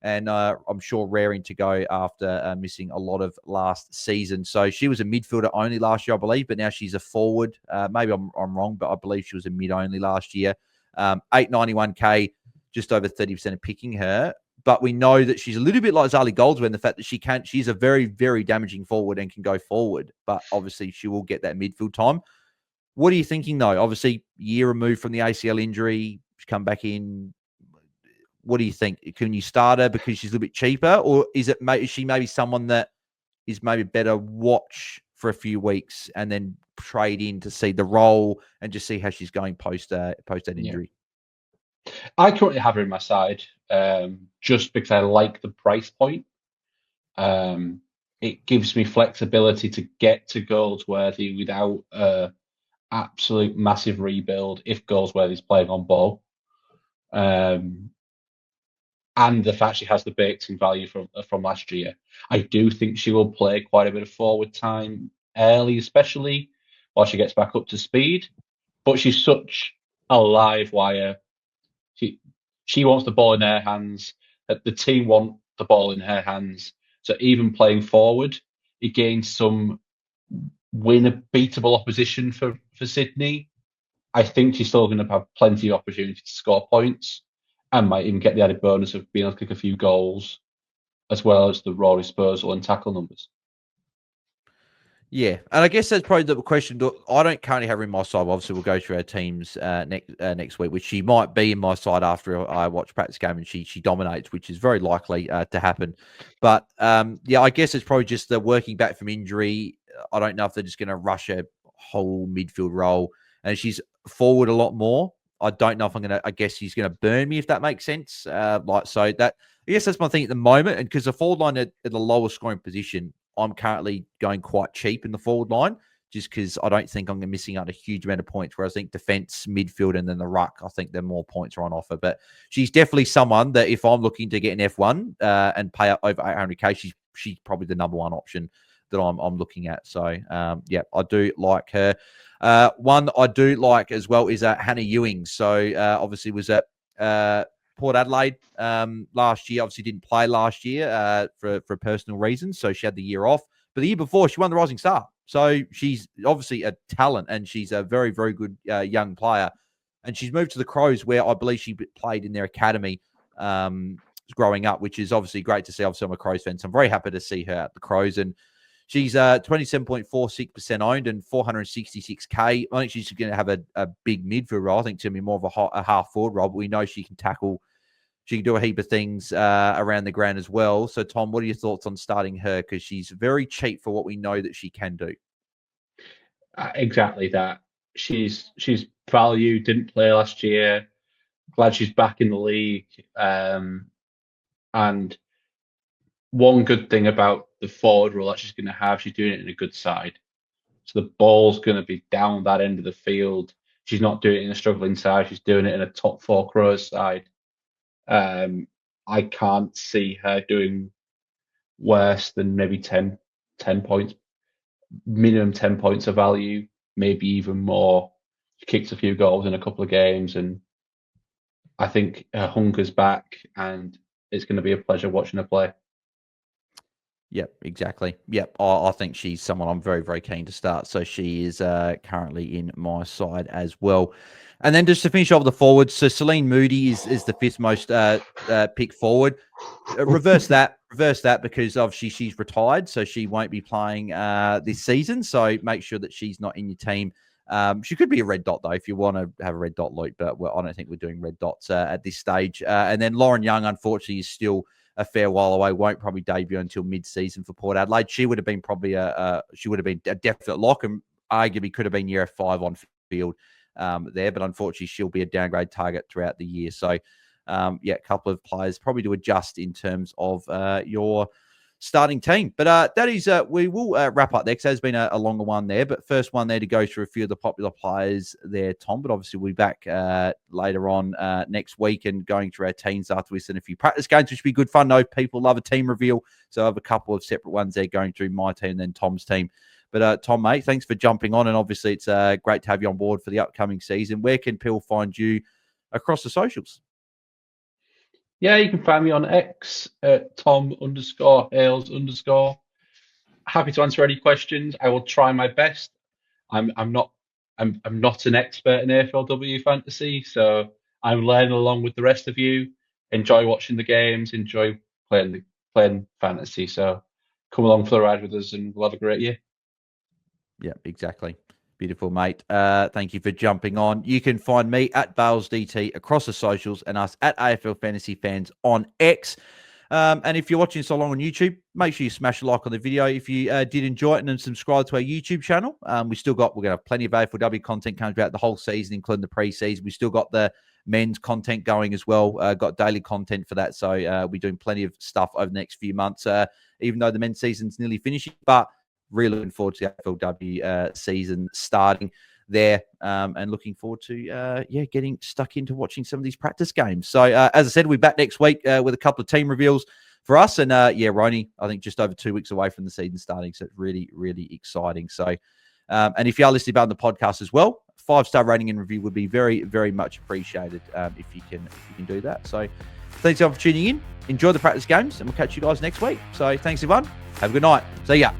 and I'm sure raring to go after missing a lot of last season. So she was a midfielder only last year, I believe, but now she's a forward. Maybe I'm wrong, but I believe she was a mid only last year. 891K, just over 30% of picking her. But we know that she's a little bit like Zali Goldsworth in the fact that she's a very, very damaging forward and can go forward. But obviously she will get that midfield time. What are you thinking, though? Obviously, year removed from the ACL injury, she's come back in. What do you think? Can you start her because she's a little bit cheaper, or is she maybe someone that is maybe better watch for a few weeks and then trade in to see the role and just see how she's going post that injury? Yeah. I currently have her in my side just because I like the price point. It gives me flexibility to get to Goldsworthy without absolute massive rebuild if Goldsworthy's playing on ball. and the fact she has the baked-in value from last year. I do think she will play quite a bit of forward time early, especially while she gets back up to speed. But she's such a live wire. She wants the ball in her hands. The team want the ball in her hands. So even playing forward, it gains some beatable opposition for Sydney. I think she's still going to have plenty of opportunity to score points and might even get the added bonus of being able to kick a few goals, as well as the raw disposal and tackle numbers. Yeah, and I guess that's probably the question. I don't currently have her in my side. Obviously, we'll go through our teams next week, which she might be in my side after I watch practice game and she dominates, which is very likely to happen. But yeah, I guess it's probably just the working back from injury. I don't know if they're just going to rush her whole midfield role, and she's forward a lot more. I don't know if I'm going to. I guess she's going to burn me if that makes sense. So that I guess that's my thing at the moment, and because the forward line at the lowest scoring position, I'm currently going quite cheap in the forward line just because I don't think I'm missing out a huge amount of points. Where I think defense, midfield, and then the ruck, I think there are more points are on offer. But she's definitely someone that if I'm looking to get an F1 and pay up over 800k, she's probably the number one option that I'm looking at. So yeah, I do like her. One I do like as well is Hannah Ewing. So obviously was at Port Adelaide last year. Obviously didn't play last year for personal reasons, so she had the year off. But the year before, she won the Rising Star. So she's obviously a talent, and she's a very, very good young player. And she's moved to the Crows, where I believe she played in their academy growing up, which is obviously great to see. Obviously, I'm a Crows fan, so I'm very happy to see her at the Crows. And she's 27.46% owned and 466k. I think she's going to have a big midfield role. I think it's going to be more of a half forward role, but we know she can tackle. She can do a heap of things around the ground as well. So, Tom, what are your thoughts on starting her? Because she's very cheap for what we know that she can do. Exactly that. She's value. Didn't play last year. Glad she's back in the league. And one good thing about the forward role that she's going to have, she's doing it in a good side. So the ball's going to be down that end of the field. She's not doing it in a struggling side. She's doing it in a top four Crows side. I can't see her doing worse than maybe 10 points, minimum 10 points of value, maybe even more. She kicks a few goals in a couple of games, and I think her hunger's back, and it's going to be a pleasure watching her play. Yep, exactly. Yep, I think she's someone I'm very, very keen to start. So she is currently in my side as well. And then just to finish off the forwards, so Celine Moody is the fifth most picked forward. Reverse that because obviously she's retired, so she won't be playing this season. So make sure that she's not in your team. She could be a red dot though if you want to have a red dot loop, but I don't think we're doing red dots at this stage. And then Lauren Young, unfortunately, is still a fair while away. Won't probably debut until mid-season for Port Adelaide. She would have been probably a definite lock, and arguably could have been year 5 on field there. But unfortunately, she'll be a downgrade target throughout the year. So yeah, a couple of players probably to adjust in terms of your starting team. But that is, we will wrap up there because there's been a longer one there. But first one there to go through a few of the popular players there, Tom. But obviously we'll be back later on next week and going through our teams after we send a few practice games, which will be good fun. No, people love a team reveal. So I have a couple of separate ones there going through my team and then Tom's team. But Tom, mate, thanks for jumping on. And obviously it's great to have you on board for the upcoming season. Where can people find you across the socials? Yeah, you can find me on X at Tom_Hales_. Happy to answer any questions. I will try my best. I'm not an expert in AFLW Fantasy, so I'm learning along with the rest of you. Enjoy watching the games, enjoy playing fantasy. So come along for the ride with us, and we'll have a great year. Yeah, exactly. Beautiful, mate. Thank you for jumping on. You can find me at BAILSDT across the socials and us at AFL Fantasy Fans on X. And if you're watching so long on YouTube, make sure you smash a like on the video. If you did enjoy it, and then subscribe to our YouTube channel. We're going to have plenty of AFLW content coming throughout the whole season, including the pre-season. We still got the men's content going as well. Got daily content for that. So we're doing plenty of stuff over the next few months, even though the men's season's nearly finishing. But really looking forward to the AFLW season starting. there, and looking forward to getting stuck into watching some of these practice games. So as I said, we're back next week with a couple of team reveals for us, and Roni, I think just over 2 weeks away from the season starting, so it's really, really exciting. So and if you are listening about the podcast as well, 5-star rating and review would be very, very much appreciated if you can do that. So thanks everyone for tuning in. Enjoy the practice games, and we'll catch you guys next week. So thanks everyone. Have a good night. See ya.